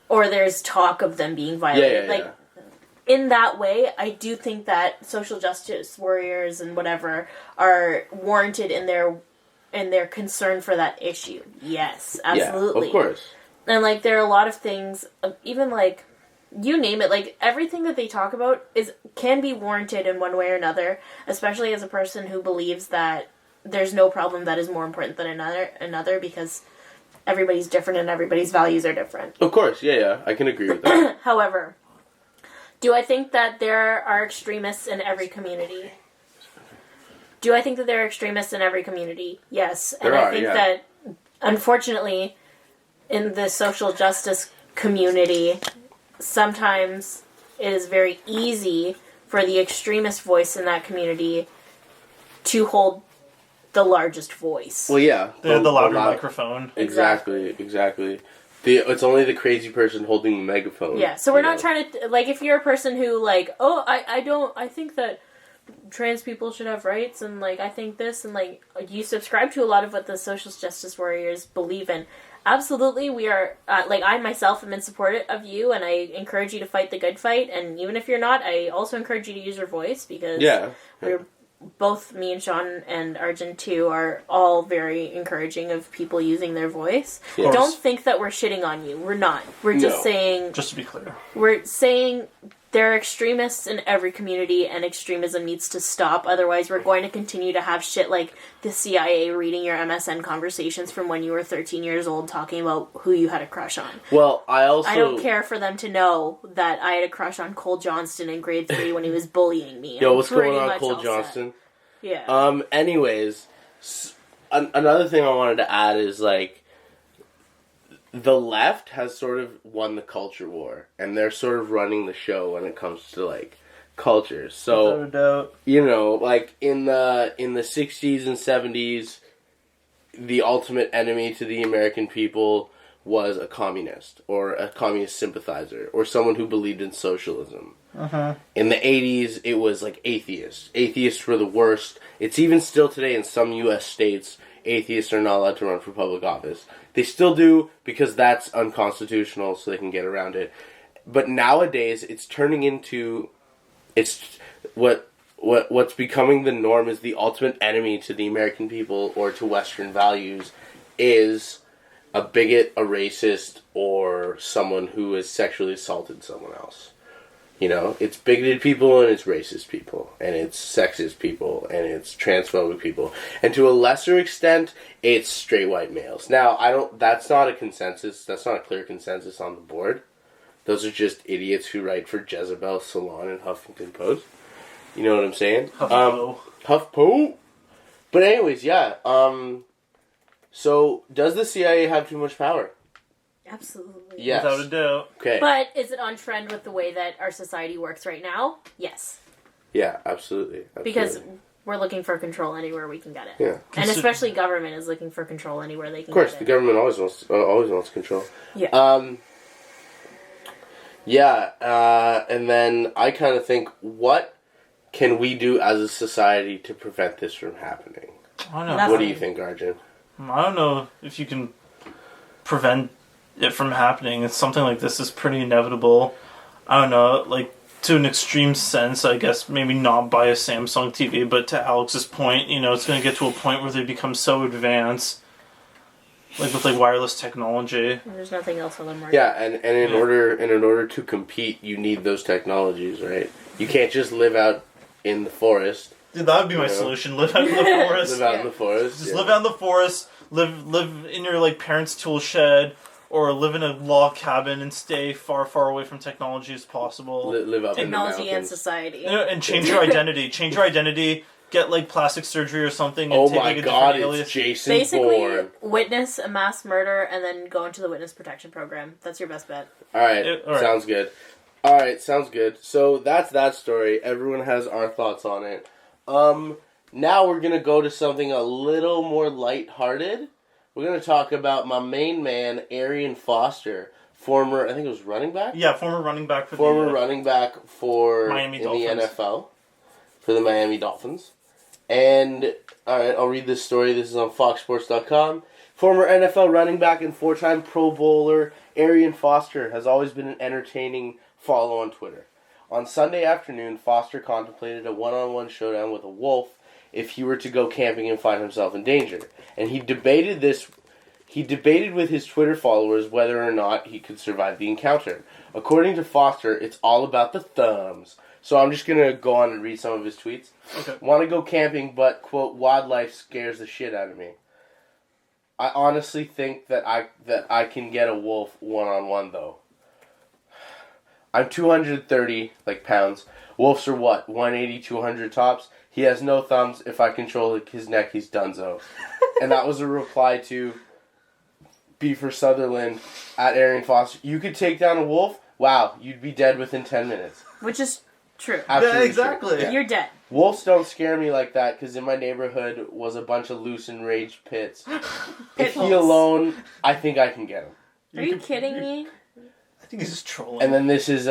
[SPEAKER 2] or there's talk of them being violated. In that way, I do think that social justice warriors and whatever are warranted in their concern for that issue. Yes, absolutely.
[SPEAKER 1] Yeah, of course.
[SPEAKER 2] And, like, there are a lot of things, even, like, you name it, like, everything that they talk about can be warranted in one way or another, especially as a person who believes that there's no problem that is more important than another because everybody's different and everybody's values are different.
[SPEAKER 1] Of course, yeah, I can agree with that.
[SPEAKER 2] However, do I think that there are extremists in every community? Do I think that there are extremists in every community? Yes. And I think that, unfortunately, in the social justice community, sometimes it is very easy for the extremist voice in that community to hold the largest voice.
[SPEAKER 1] Well, yeah.
[SPEAKER 3] The louder microphone.
[SPEAKER 1] Exactly. It's only the crazy person holding the megaphone.
[SPEAKER 2] Yeah, so we're not trying to, like, if you're a person who, like, I think that trans people should have rights, and, like, I think this, and, like, you subscribe to a lot of what the social justice warriors believe in. Absolutely, we are, like, I myself am in support of you, and I encourage you to fight the good fight, and even if you're not, I also encourage you to use your voice, because we're both, me and Sean and Arjun too, are all very encouraging of people using their voice. Don't think that we're shitting on you. We're not. We're just saying...
[SPEAKER 3] Just to be clear.
[SPEAKER 2] We're saying there are extremists in every community, and extremism needs to stop. Otherwise, we're going to continue to have shit like the CIA reading your MSN conversations from when you were 13 years old, talking about who you had a crush on.
[SPEAKER 1] Well, I don't
[SPEAKER 2] care for them to know that I had a crush on Cole Johnston in grade 3 when he was bullying me.
[SPEAKER 1] Yo, what's going on, Cole Johnston?
[SPEAKER 2] Yeah.
[SPEAKER 1] Anyways, another thing I wanted to add is, like, the left has sort of won the culture war, and they're sort of running the show when it comes to, like, culture. So,
[SPEAKER 3] without a doubt.
[SPEAKER 1] You know, like, in the 60s and 70s, the ultimate enemy to the American people was a communist, or a communist sympathizer, or someone who believed in socialism. In the 80s, it was, like, atheists. Atheists were the worst. It's even still today in some U.S. states, atheists are not allowed to run for public office. They still do, because that's unconstitutional, so they can get around it. But nowadays, it's turning into... What's becoming the norm is the ultimate enemy to the American people, or to Western values, is a bigot, a racist, or someone who has sexually assaulted someone else. You know, it's bigoted people, and it's racist people, and it's sexist people, and it's transphobic people. And to a lesser extent, it's straight white males. Now, that's not a consensus, that's not a clear consensus on the board. Those are just idiots who write for Jezebel, Salon, and Huffington Post. You know what I'm saying? HuffPo. But anyways, yeah. So, does the CIA have too much power?
[SPEAKER 2] Absolutely.
[SPEAKER 1] Yes.
[SPEAKER 3] Without a doubt.
[SPEAKER 1] Okay.
[SPEAKER 2] But is it on trend with the way that our society works right now? Yes.
[SPEAKER 1] Yeah, absolutely.
[SPEAKER 2] Because we're looking for control anywhere we can get it.
[SPEAKER 1] Yeah.
[SPEAKER 2] And especially government is looking for control anywhere they can get it.
[SPEAKER 1] Of course, the government always wants control.
[SPEAKER 3] Yeah.
[SPEAKER 1] And then I kind of think, what can we do as a society to prevent this from happening?
[SPEAKER 3] I don't know.
[SPEAKER 1] What do you think, Arjun?
[SPEAKER 3] I don't know if you can prevent it from happening. It's something like this is pretty inevitable. I don't know, like, to an extreme sense, I guess, maybe not buy a Samsung TV, but to Alex's point, it's going to get to a point where they become so advanced, like with wireless technology.
[SPEAKER 2] There's nothing else on the market.
[SPEAKER 1] Yeah, and in order to compete, you need those technologies, right? You can't just live out in the forest.
[SPEAKER 3] Dude, that would be my solution. Live out in the forest.
[SPEAKER 1] Live out in the forest.
[SPEAKER 3] Just live out in the forest. Live in your parents' tool shed. Or live in a log cabin and stay far, far away from technology as possible.
[SPEAKER 1] Live up
[SPEAKER 2] technology
[SPEAKER 1] in the
[SPEAKER 2] and society.
[SPEAKER 3] And change your identity. Change your identity. Get plastic surgery or something. And
[SPEAKER 1] oh
[SPEAKER 3] take,
[SPEAKER 1] my
[SPEAKER 3] a
[SPEAKER 1] god,
[SPEAKER 3] different
[SPEAKER 1] it's Jason
[SPEAKER 2] Basically,
[SPEAKER 1] Bourne.
[SPEAKER 2] witness a mass murder and then go into the witness protection program. That's your best bet.
[SPEAKER 1] Alright, sounds good. Alright, sounds good. So that's that story. Everyone has our thoughts on it. Now we're going to go to something a little more lighthearted. We're going to talk about my main man, Arian Foster, former, I think it was running back?
[SPEAKER 3] Yeah, former running back for
[SPEAKER 1] running back for
[SPEAKER 3] Miami
[SPEAKER 1] in
[SPEAKER 3] Dolphins.
[SPEAKER 1] the NFL for the Miami Dolphins. And, alright, I'll read this story. This is on foxsports.com. Former NFL running back and 4-time Pro Bowler Arian Foster has always been an entertaining follow on Twitter. On Sunday afternoon, Foster contemplated a one-on-one showdown with a wolf if he were to go camping and find himself in danger. And he debated with his Twitter followers whether or not he could survive the encounter. According to Foster, it's all about the thumbs. So I'm just going to go on and read some of his tweets.
[SPEAKER 3] Okay.
[SPEAKER 1] Want to go camping, but, quote, wildlife scares the shit out of me. I honestly think that I can get a wolf one-on-one, though. I'm 230, pounds. Wolves are what, 180, 200 tops? He has no thumbs. If I control his neck, he's donezo. And that was a reply to Beaver Sutherland at Arian Foster. You could take down a wolf? Wow, you'd be dead within 10 minutes.
[SPEAKER 2] Which is true.
[SPEAKER 1] Absolutely
[SPEAKER 3] yeah, exactly.
[SPEAKER 1] True. Yeah.
[SPEAKER 2] You're dead.
[SPEAKER 1] Wolves don't scare me like that because in my neighborhood was a bunch of loose and raged pits. If he alone, I think I can get him.
[SPEAKER 2] Are you kidding me?
[SPEAKER 3] I think he's just trolling.
[SPEAKER 1] And then this is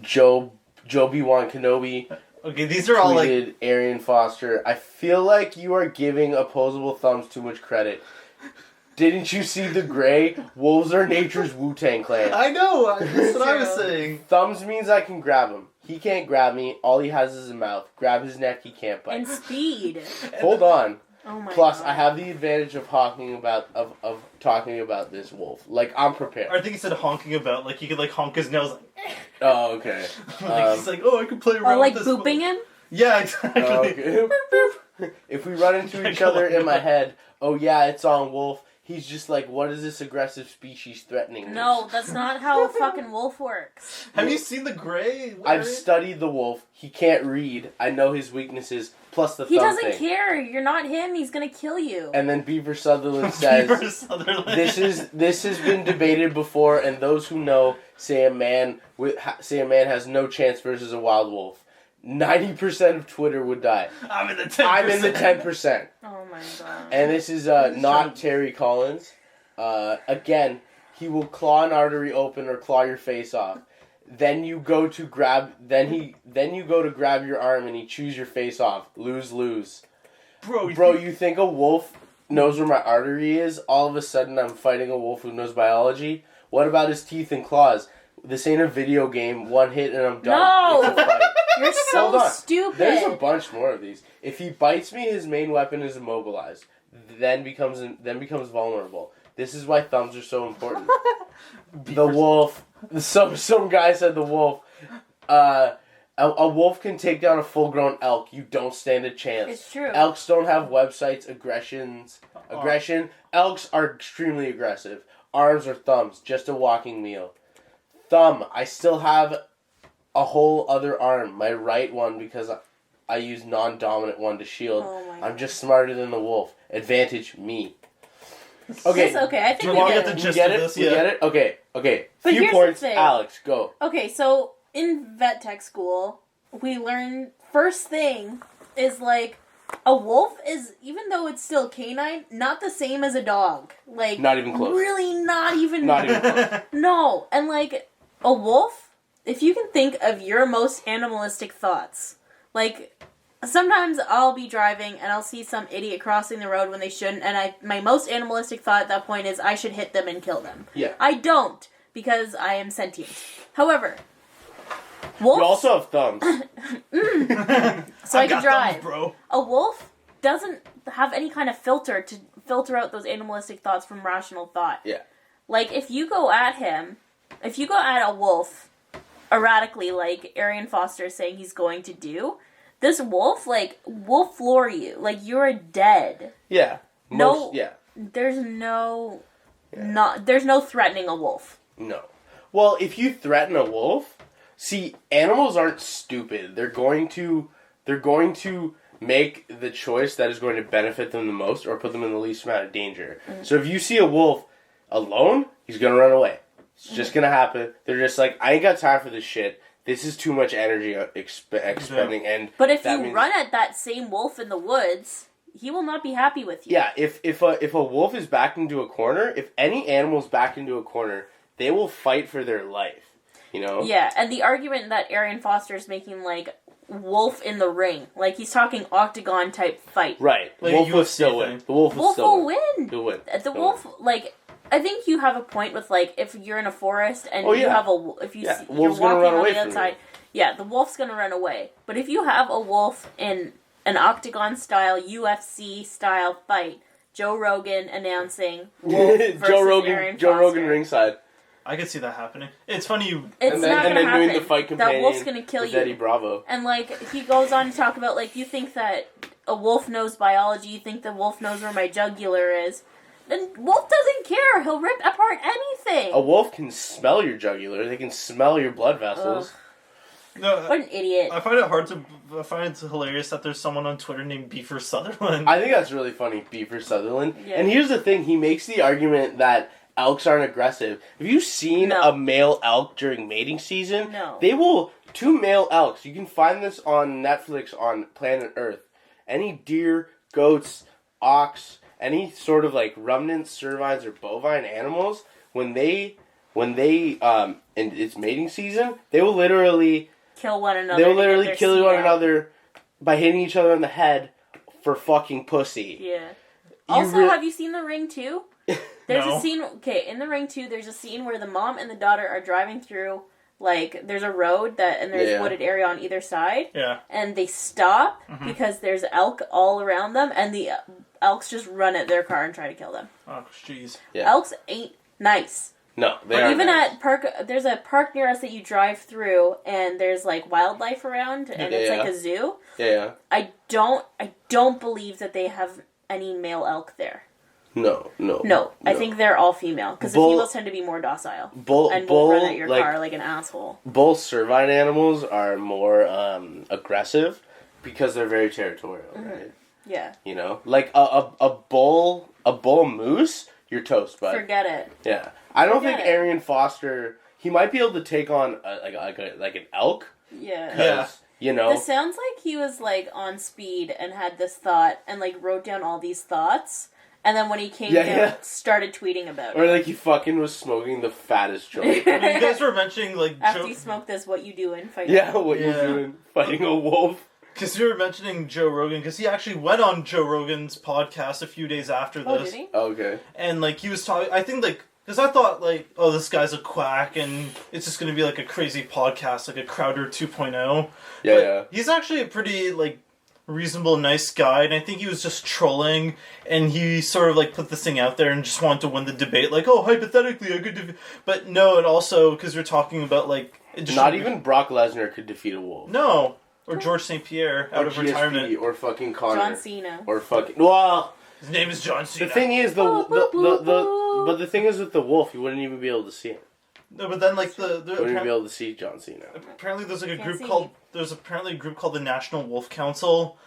[SPEAKER 1] Joe B-Wan Kenobi.
[SPEAKER 3] Okay, these are all
[SPEAKER 1] tweeted Arian Foster. I feel like you are giving opposable thumbs too much credit. Didn't you see the gray? Wolves are nature's Wu-Tang Clan.
[SPEAKER 3] I know. That's what I was saying.
[SPEAKER 1] Thumbs means I can grab him. He can't grab me. All he has is a mouth. Grab his neck, he can't bite.
[SPEAKER 2] And speed.
[SPEAKER 1] Hold on.
[SPEAKER 2] Oh my
[SPEAKER 1] Plus,
[SPEAKER 2] God.
[SPEAKER 1] I have the advantage of talking about this wolf. I'm prepared.
[SPEAKER 3] I think he said honking about. He could honk his nose.
[SPEAKER 1] Oh, okay.
[SPEAKER 3] He's I could play around with this.
[SPEAKER 2] booping him?
[SPEAKER 3] Yeah, exactly.
[SPEAKER 1] Oh, okay. If we run into each other in my head, oh yeah, it's on wolf. He's just what is this aggressive species threatening me?
[SPEAKER 2] No, that's not how a fucking wolf works.
[SPEAKER 3] Have you seen the gray?
[SPEAKER 1] I've studied the wolf. He can't read. I know his weaknesses. Plus the
[SPEAKER 2] He
[SPEAKER 1] thumb
[SPEAKER 2] doesn't
[SPEAKER 1] thing.
[SPEAKER 2] care. You're not him. He's gonna kill you.
[SPEAKER 1] And then Beaver Sutherland says, "This has been debated before, and those who know say a man has no chance versus a wild wolf. 90% of Twitter would die.
[SPEAKER 3] I'm in the 10%.
[SPEAKER 1] I'm in the 10%.
[SPEAKER 2] Oh my god.
[SPEAKER 1] And this is not Terry Collins. Again, he will claw an artery open or claw your face off. Then you go to grab your arm and he chews your face off. Lose. Bro, you think a wolf knows where my artery is? All of a sudden I'm fighting a wolf who knows biology? What about his teeth and claws? This ain't a video game. One hit and I'm done.
[SPEAKER 2] No!
[SPEAKER 1] It's a fight.
[SPEAKER 2] You're so stupid.
[SPEAKER 1] There's a bunch more of these. If he bites me, his main weapon is immobilized. Then becomes vulnerable. This is why thumbs are so important. The wolf. Some guy said the wolf. A wolf can take down a full-grown elk. You don't stand a chance.
[SPEAKER 2] It's true.
[SPEAKER 1] Elks don't have websites. Aggression. Elks are extremely aggressive. Arms are thumbs. Just a walking meal. Thumb. I still have a whole other arm. My right one because I use non-dominant one to shield. I'm just smarter than the wolf. Advantage me. Okay.
[SPEAKER 2] That's okay. I think
[SPEAKER 3] Do you
[SPEAKER 2] we
[SPEAKER 3] want
[SPEAKER 2] get
[SPEAKER 3] to
[SPEAKER 2] it.
[SPEAKER 3] get the gist
[SPEAKER 1] get
[SPEAKER 3] of
[SPEAKER 1] it?
[SPEAKER 3] this?
[SPEAKER 1] We
[SPEAKER 3] Yeah.
[SPEAKER 1] get it? Okay.
[SPEAKER 2] But
[SPEAKER 1] Few
[SPEAKER 2] here's the
[SPEAKER 1] points.
[SPEAKER 2] thing.
[SPEAKER 1] Alex, go.
[SPEAKER 2] Okay, so in vet tech school, we learn first thing is a wolf is, even though it's still canine, not the same as a dog.
[SPEAKER 1] Not even close.
[SPEAKER 2] Really not even
[SPEAKER 1] close.
[SPEAKER 2] No. And a wolf, if you can think of your most animalistic thoughts, sometimes I'll be driving and I'll see some idiot crossing the road when they shouldn't, and my most animalistic thought at that point is I should hit them and kill them.
[SPEAKER 1] Yeah.
[SPEAKER 2] I don't, because I am sentient. However, Wolves?
[SPEAKER 1] You also have thumbs.
[SPEAKER 2] So I can drive.
[SPEAKER 3] Thumbs, bro.
[SPEAKER 2] A wolf doesn't have any kind of filter to filter out those animalistic thoughts from rational thought.
[SPEAKER 1] Yeah.
[SPEAKER 2] Like, if you go at a wolf erratically, like Arian Foster is saying he's going to do, this wolf, like, will floor you. Like, you're dead.
[SPEAKER 1] Yeah.
[SPEAKER 2] There's no threatening a wolf.
[SPEAKER 1] No. Well, if you threaten a wolf, see, animals aren't stupid. They're going to make the choice that is going to benefit them the most or put them in the least amount of danger. Mm-hmm. So if you see a wolf alone, he's going to run away. It's just going to happen. They're just like, I ain't got time for this shit. This is too much energy expending. And
[SPEAKER 2] but if you run at that same wolf in the woods, he will not be happy with you.
[SPEAKER 1] Yeah, if a wolf is backed into a corner, if any animal's backed into a corner, they will fight for their life. You know?
[SPEAKER 2] Yeah, and the argument that Arian Foster is making, like, wolf in the ring. Like, he's talking octagon type fight.
[SPEAKER 1] Right.
[SPEAKER 3] Like
[SPEAKER 1] wolf will still win. The wolf
[SPEAKER 2] will win.
[SPEAKER 1] He'll win.
[SPEAKER 2] The wolf, like, I think you have a point with, like, if you're in a forest and
[SPEAKER 1] you
[SPEAKER 2] have you're walking on the outside, yeah, the wolf's gonna run away. But if you have a wolf in an octagon style, UFC style fight, Joe Rogan announcing wolf versus Arian Foster.
[SPEAKER 1] Joe Rogan ringside.
[SPEAKER 3] I could see that happening. It's funny
[SPEAKER 2] It's not gonna happen.
[SPEAKER 1] Doing the fight companion
[SPEAKER 2] that wolf's gonna kill you.
[SPEAKER 1] Eddie Bravo.
[SPEAKER 2] And, like, he goes on to talk about, like, you think that a wolf knows biology, you think the wolf knows where my jugular is. Then wolf doesn't care. He'll rip apart anything.
[SPEAKER 1] A wolf can smell your jugular. They can smell your blood vessels.
[SPEAKER 3] No,
[SPEAKER 2] what an idiot.
[SPEAKER 3] I find it hilarious that there's someone on Twitter named Beaver Sutherland.
[SPEAKER 1] I think that's really funny, Beaver Sutherland.
[SPEAKER 2] Yeah.
[SPEAKER 1] And here's the thing. He makes the argument that elks aren't aggressive. Have you seen a male elk during mating season?
[SPEAKER 2] No.
[SPEAKER 1] They will... 2 male elks. You can find this on Netflix on Planet Earth. Any deer, goats, ox, any sort of like ruminant, cervines, or bovine animals, when they and it's mating season, they will literally
[SPEAKER 2] kill one another.
[SPEAKER 1] They will literally kill one another by hitting each other on the head for fucking pussy.
[SPEAKER 2] Yeah. Also, have you seen The Ring 2? There's
[SPEAKER 3] No.
[SPEAKER 2] a scene, in The Ring 2, there's a scene where the mom and the daughter are driving through, like, there's a road and there's a wooded area on either side.
[SPEAKER 3] Yeah.
[SPEAKER 2] And they stop because there's elk all around them, and the elks just run at their car and try to kill them.
[SPEAKER 3] Oh, jeez.
[SPEAKER 1] Yeah.
[SPEAKER 2] Elks ain't nice.
[SPEAKER 1] No, they aren't.
[SPEAKER 2] Even
[SPEAKER 1] nice.
[SPEAKER 2] at park, there's a park near us that you drive through, and there's like wildlife around, and it's like a zoo.
[SPEAKER 1] Yeah.
[SPEAKER 2] I don't believe that they have any male elk there.
[SPEAKER 1] No.
[SPEAKER 2] I think they're all female because the females tend to be more docile and won't run at your car like an asshole.
[SPEAKER 1] Bull cervine animals are more aggressive because they're very territorial, right?
[SPEAKER 2] Yeah.
[SPEAKER 1] You know, like a bull moose, you're toast, bud.
[SPEAKER 2] Forget it.
[SPEAKER 1] Yeah, I don't think Arian Foster. He might be able to take on like an elk.
[SPEAKER 2] Yeah.
[SPEAKER 3] Yeah.
[SPEAKER 1] You know,
[SPEAKER 2] this sounds like he was like on speed and had this thought and like wrote down all these thoughts. And then when he came down, started tweeting about it.
[SPEAKER 1] Or like he fucking was smoking the fattest joint.
[SPEAKER 3] You guys were mentioning like
[SPEAKER 2] after you smoke this, what you doing fighting?
[SPEAKER 1] Yeah, what you doing fighting a wolf?
[SPEAKER 3] Because you were mentioning Joe Rogan, because he actually went on Joe Rogan's podcast a few days after this.
[SPEAKER 2] Oh, did he?
[SPEAKER 1] Okay.
[SPEAKER 3] And like he was talking, I think like because I thought like, oh, this guy's a quack and it's just gonna be like a crazy podcast, like a Crowder 2.0.
[SPEAKER 1] Yeah.
[SPEAKER 3] He's actually a pretty like reasonable, nice guy, and I think he was just trolling, and he sort of like put this thing out there and just wanted to win the debate, like, oh, hypothetically I could but no, and also because we're talking about like
[SPEAKER 1] not even Brock Lesnar could defeat a wolf.
[SPEAKER 3] No, or George St. Pierre out of
[SPEAKER 1] GSP,
[SPEAKER 3] retirement,
[SPEAKER 1] or fucking Connor,
[SPEAKER 2] John Cena,
[SPEAKER 1] or fucking his
[SPEAKER 3] name is John Cena.
[SPEAKER 1] The thing is but the thing is with the wolf, you wouldn't even be able to see him.
[SPEAKER 3] No, but then like
[SPEAKER 1] you wouldn't be able to see John Cena.
[SPEAKER 3] Apparently, there's like a group called the National Wolf Council.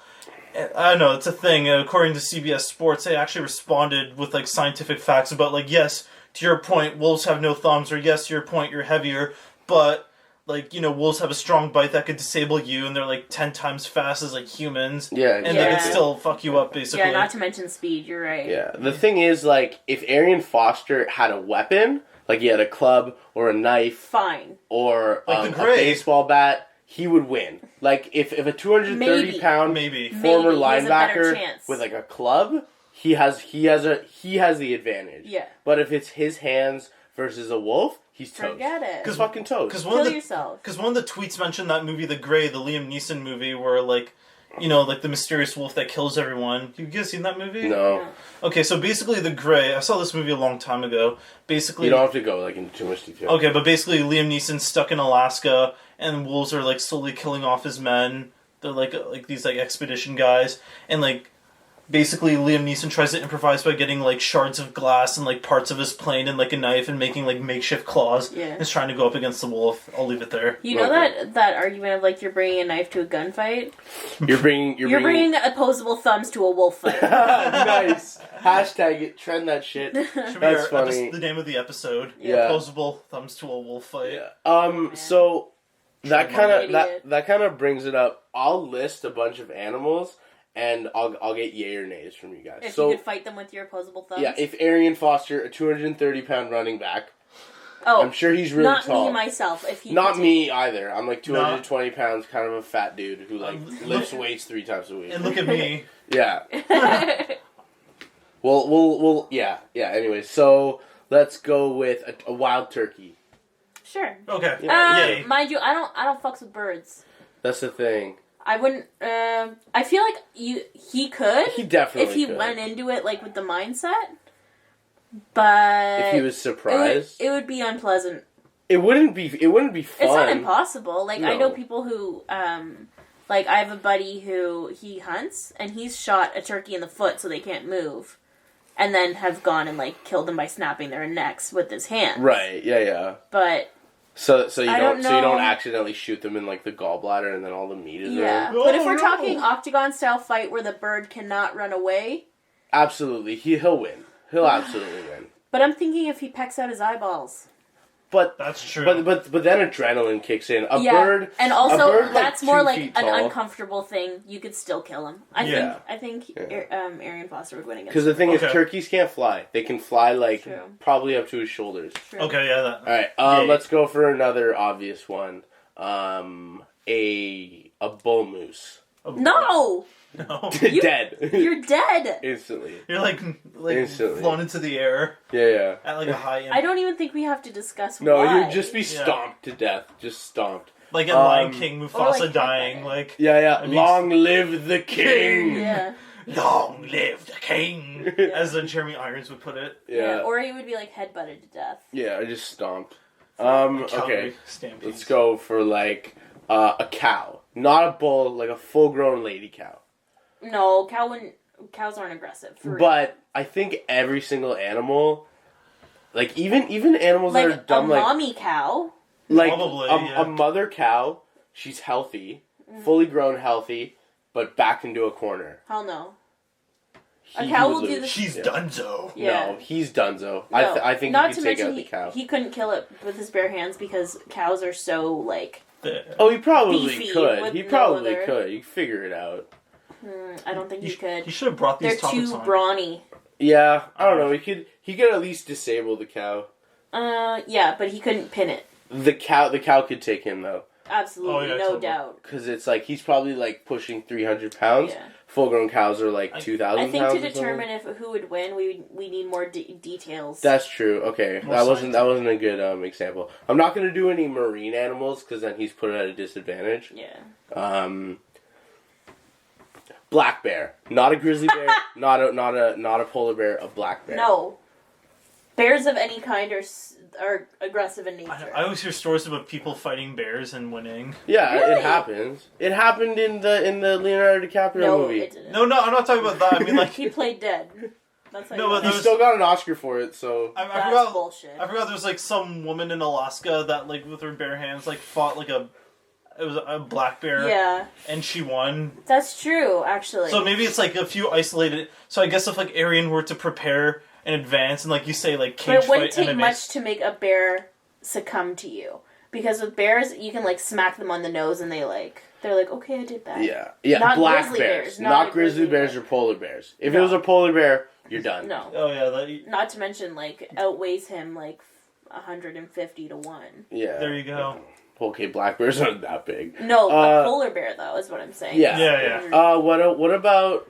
[SPEAKER 3] And, I don't know, it's a thing. According to CBS Sports, they actually responded with like scientific facts about like, yes, to your point, wolves have no thumbs, or yes, to your point, you're heavier, but like, you know, wolves have a strong bite that could disable you, and they're like 10 times fast as like humans.
[SPEAKER 1] Yeah,
[SPEAKER 3] and they could still fuck you up, basically.
[SPEAKER 2] Yeah, not to mention speed. You're right.
[SPEAKER 1] Yeah, the thing is, like, if Arian Foster had a weapon. Like he had a club or a knife,
[SPEAKER 2] fine,
[SPEAKER 1] or like a baseball bat, he would win. Like if a 230-pound former linebacker with like a club, he has the advantage.
[SPEAKER 2] Yeah.
[SPEAKER 1] But if it's his hands versus a wolf, He's toast.
[SPEAKER 2] Forget it.
[SPEAKER 1] He's fucking toast.
[SPEAKER 2] Kill yourself.
[SPEAKER 3] Because one of the tweets mentioned that movie, The Grey, the Liam Neeson movie, where, like, you know, like the mysterious wolf that kills everyone. You guys seen that movie?
[SPEAKER 1] No.
[SPEAKER 3] Okay, so basically The Grey, I saw this movie a long time ago. Basically,
[SPEAKER 1] you don't have to go, like, into too much detail.
[SPEAKER 3] Okay, but basically Liam Neeson's stuck in Alaska, and wolves are, like, slowly killing off his men. They're, like these, like, expedition guys. And, like, basically Liam Neeson tries to improvise by getting, like, shards of glass and, like, parts of his plane and, like, a knife and making, like, makeshift claws.
[SPEAKER 2] Yeah.
[SPEAKER 3] He's trying to go up against the wolf. I'll leave it there.
[SPEAKER 2] You know that argument of, like, you're bringing a knife to a gunfight?
[SPEAKER 1] You're bringing
[SPEAKER 2] opposable thumbs to a wolf fight.
[SPEAKER 1] Nice. Hashtag it. Trend that shit. That's funny.
[SPEAKER 3] The name of the episode.
[SPEAKER 1] Yeah.
[SPEAKER 3] Opposable thumbs to a wolf fight.
[SPEAKER 1] Yeah. So that kind of brings it up. I'll list a bunch of animals, and I'll get yay or nays from you guys.
[SPEAKER 2] If you could fight them with your opposable thumbs?
[SPEAKER 1] Yeah, if Arian Foster, a 230-pound running back.
[SPEAKER 2] Oh,
[SPEAKER 1] I'm sure he's really tall.
[SPEAKER 2] Not me, myself.
[SPEAKER 1] Not me either. I'm like 220 pounds, kind of a fat dude who like lifts weights 3 times a week.
[SPEAKER 3] And look at me.
[SPEAKER 1] Yeah. Well, yeah. Anyway, so let's go with a wild turkey.
[SPEAKER 2] Sure.
[SPEAKER 3] Okay.
[SPEAKER 1] Yeah.
[SPEAKER 2] Mind you, I don't fucks with birds.
[SPEAKER 1] That's the thing.
[SPEAKER 2] I wouldn't. I feel like he could.
[SPEAKER 1] He definitely
[SPEAKER 2] if he
[SPEAKER 1] could.
[SPEAKER 2] went into it like with the mindset. But
[SPEAKER 1] if he was surprised,
[SPEAKER 2] it would be unpleasant.
[SPEAKER 1] It wouldn't be fun.
[SPEAKER 2] It's not impossible. Like,
[SPEAKER 1] No.
[SPEAKER 2] I know people who, like, I have a buddy who, he hunts, and he's shot a turkey in the foot so they can't move, and then have gone and, like, killed them by snapping their necks with his hands.
[SPEAKER 1] Right, yeah.
[SPEAKER 2] But...
[SPEAKER 1] So you don't
[SPEAKER 2] know.
[SPEAKER 1] accidentally shoot them in, like, the gallbladder and then all the meat is there?
[SPEAKER 2] Yeah, but if we're talking octagon-style fight where the bird cannot run away...
[SPEAKER 1] Absolutely. He'll win. He'll absolutely win.
[SPEAKER 2] But I'm thinking if he pecks out his eyeballs...
[SPEAKER 3] But that's true.
[SPEAKER 1] But then adrenaline kicks in. A bird,
[SPEAKER 2] and also
[SPEAKER 1] a bird,
[SPEAKER 2] that's
[SPEAKER 1] like,
[SPEAKER 2] more
[SPEAKER 1] 2
[SPEAKER 2] like
[SPEAKER 1] feet
[SPEAKER 2] an
[SPEAKER 1] tall.
[SPEAKER 2] uncomfortable thing. You could still kill him. I think Arian Foster would win against.
[SPEAKER 1] Because the thing is,
[SPEAKER 3] Okay.
[SPEAKER 1] turkeys can't fly. They can fly like
[SPEAKER 2] True.
[SPEAKER 1] probably up to his shoulders.
[SPEAKER 2] True.
[SPEAKER 3] Okay, yeah. That.
[SPEAKER 1] All right,
[SPEAKER 3] Yay.
[SPEAKER 1] let's go for another obvious one. A bull moose.
[SPEAKER 2] No,
[SPEAKER 3] No.
[SPEAKER 1] Dead.
[SPEAKER 2] you're dead.
[SPEAKER 1] Instantly.
[SPEAKER 3] You're like
[SPEAKER 1] Instantly.
[SPEAKER 3] flown into the air
[SPEAKER 1] Yeah.
[SPEAKER 3] at like a high end.
[SPEAKER 2] I don't even think we have to discuss
[SPEAKER 1] No,
[SPEAKER 2] why.
[SPEAKER 1] you'd just be stomped to death. Just stomped.
[SPEAKER 3] Like in Lion King,
[SPEAKER 2] Or,
[SPEAKER 3] Mufasa
[SPEAKER 2] like,
[SPEAKER 3] dying.
[SPEAKER 2] headbutted.
[SPEAKER 3] Like
[SPEAKER 1] Yeah.
[SPEAKER 3] I mean,
[SPEAKER 1] Long live the king.
[SPEAKER 2] Yeah.
[SPEAKER 3] long live the king, as Jeremy Irons would put it.
[SPEAKER 1] Yeah.
[SPEAKER 2] Or he would be like headbutted to death.
[SPEAKER 1] Yeah, I just stomped.
[SPEAKER 3] Calgary
[SPEAKER 1] Okay.
[SPEAKER 3] Stampede.
[SPEAKER 1] Let's go for like a cow. Not a bull, like a full-grown lady cow.
[SPEAKER 2] No, cows aren't aggressive. For real.
[SPEAKER 1] But I think every single animal, like even animals that are
[SPEAKER 2] like
[SPEAKER 1] dumb,
[SPEAKER 2] a
[SPEAKER 1] like
[SPEAKER 2] mommy cow.
[SPEAKER 3] Probably,
[SPEAKER 1] a mother cow, she's healthy, fully grown, healthy, but backed into a corner.
[SPEAKER 2] Hell no. A
[SPEAKER 1] He
[SPEAKER 2] cow
[SPEAKER 1] would
[SPEAKER 2] will do
[SPEAKER 1] lose.
[SPEAKER 2] the-
[SPEAKER 3] She's Dunzo.
[SPEAKER 2] Yeah.
[SPEAKER 1] No, he's donezo.
[SPEAKER 2] No.
[SPEAKER 1] I think
[SPEAKER 2] Not
[SPEAKER 1] you
[SPEAKER 2] to
[SPEAKER 1] could take
[SPEAKER 2] mention
[SPEAKER 1] out the cow.
[SPEAKER 2] he couldn't kill it with his bare hands because cows are so like.
[SPEAKER 1] Oh, he probably
[SPEAKER 2] beefy
[SPEAKER 1] could.
[SPEAKER 2] with
[SPEAKER 1] He
[SPEAKER 2] no
[SPEAKER 1] probably
[SPEAKER 2] other-
[SPEAKER 1] could. You could figure it out.
[SPEAKER 2] I don't think he could.
[SPEAKER 3] You should have brought these
[SPEAKER 2] They're
[SPEAKER 3] topics
[SPEAKER 2] too
[SPEAKER 3] on.
[SPEAKER 2] brawny.
[SPEAKER 1] Yeah, I don't know. He could at least disable the cow.
[SPEAKER 2] Yeah, but he couldn't pin it.
[SPEAKER 1] The cow could take him though.
[SPEAKER 2] Absolutely,
[SPEAKER 3] Oh, yeah,
[SPEAKER 2] no
[SPEAKER 3] totally.
[SPEAKER 2] doubt.
[SPEAKER 1] Because it's like, he's probably like pushing 300 pounds.
[SPEAKER 2] Yeah.
[SPEAKER 1] Full grown cows are like 2,000
[SPEAKER 2] I
[SPEAKER 1] pounds.
[SPEAKER 2] think to
[SPEAKER 1] or something.
[SPEAKER 2] determine who would win, we need more details.
[SPEAKER 1] That's true. Okay,
[SPEAKER 3] More
[SPEAKER 1] that wasn't a good example. I'm not gonna do any marine animals because then he's put at a disadvantage.
[SPEAKER 2] Yeah.
[SPEAKER 1] Black bear, not a grizzly bear, not a polar bear, a black bear.
[SPEAKER 2] No. Bears of any kind are aggressive in nature.
[SPEAKER 3] I always hear stories about people fighting bears and winning.
[SPEAKER 1] Yeah,
[SPEAKER 2] Really?
[SPEAKER 1] it happens. It happened in the Leonardo DiCaprio
[SPEAKER 2] no,
[SPEAKER 1] movie.
[SPEAKER 2] it didn't.
[SPEAKER 3] No, I'm not talking about that. I mean, like,
[SPEAKER 2] He played dead. That's how
[SPEAKER 3] No,
[SPEAKER 2] you
[SPEAKER 3] but
[SPEAKER 2] know.
[SPEAKER 1] He still got an Oscar for it. So
[SPEAKER 3] I
[SPEAKER 2] That's
[SPEAKER 3] forgot.
[SPEAKER 2] bullshit.
[SPEAKER 3] I forgot. There's like some woman in Alaska that like with her bare hands like fought like it was a black bear.
[SPEAKER 2] Yeah,
[SPEAKER 3] And she won.
[SPEAKER 2] that's true, actually.
[SPEAKER 3] So maybe it's like a few isolated. So I guess if like Arian were to prepare in advance and like you say like
[SPEAKER 2] but
[SPEAKER 3] cage
[SPEAKER 2] it wouldn't
[SPEAKER 3] fight
[SPEAKER 2] take
[SPEAKER 3] MMA.
[SPEAKER 2] much to make a bear succumb to you. Because with bears, you can like smack them on the nose and they're like, okay, I did that.
[SPEAKER 1] yeah,
[SPEAKER 2] Not
[SPEAKER 1] black
[SPEAKER 2] grizzly
[SPEAKER 1] bears,
[SPEAKER 2] bears,
[SPEAKER 1] not
[SPEAKER 2] not a
[SPEAKER 1] grizzly
[SPEAKER 2] grizzly
[SPEAKER 1] bears
[SPEAKER 2] bear.
[SPEAKER 1] or polar bears. If
[SPEAKER 2] No.
[SPEAKER 1] it was a polar bear, you're done.
[SPEAKER 2] No.
[SPEAKER 3] Oh yeah, that,
[SPEAKER 2] Not to mention, like, outweighs him like 150 to 1.
[SPEAKER 1] Yeah.
[SPEAKER 3] there you go.
[SPEAKER 1] Okay, black bears aren't that big.
[SPEAKER 2] No, a polar bear though is what I'm saying.
[SPEAKER 1] Yeah.
[SPEAKER 3] Yeah.
[SPEAKER 1] What about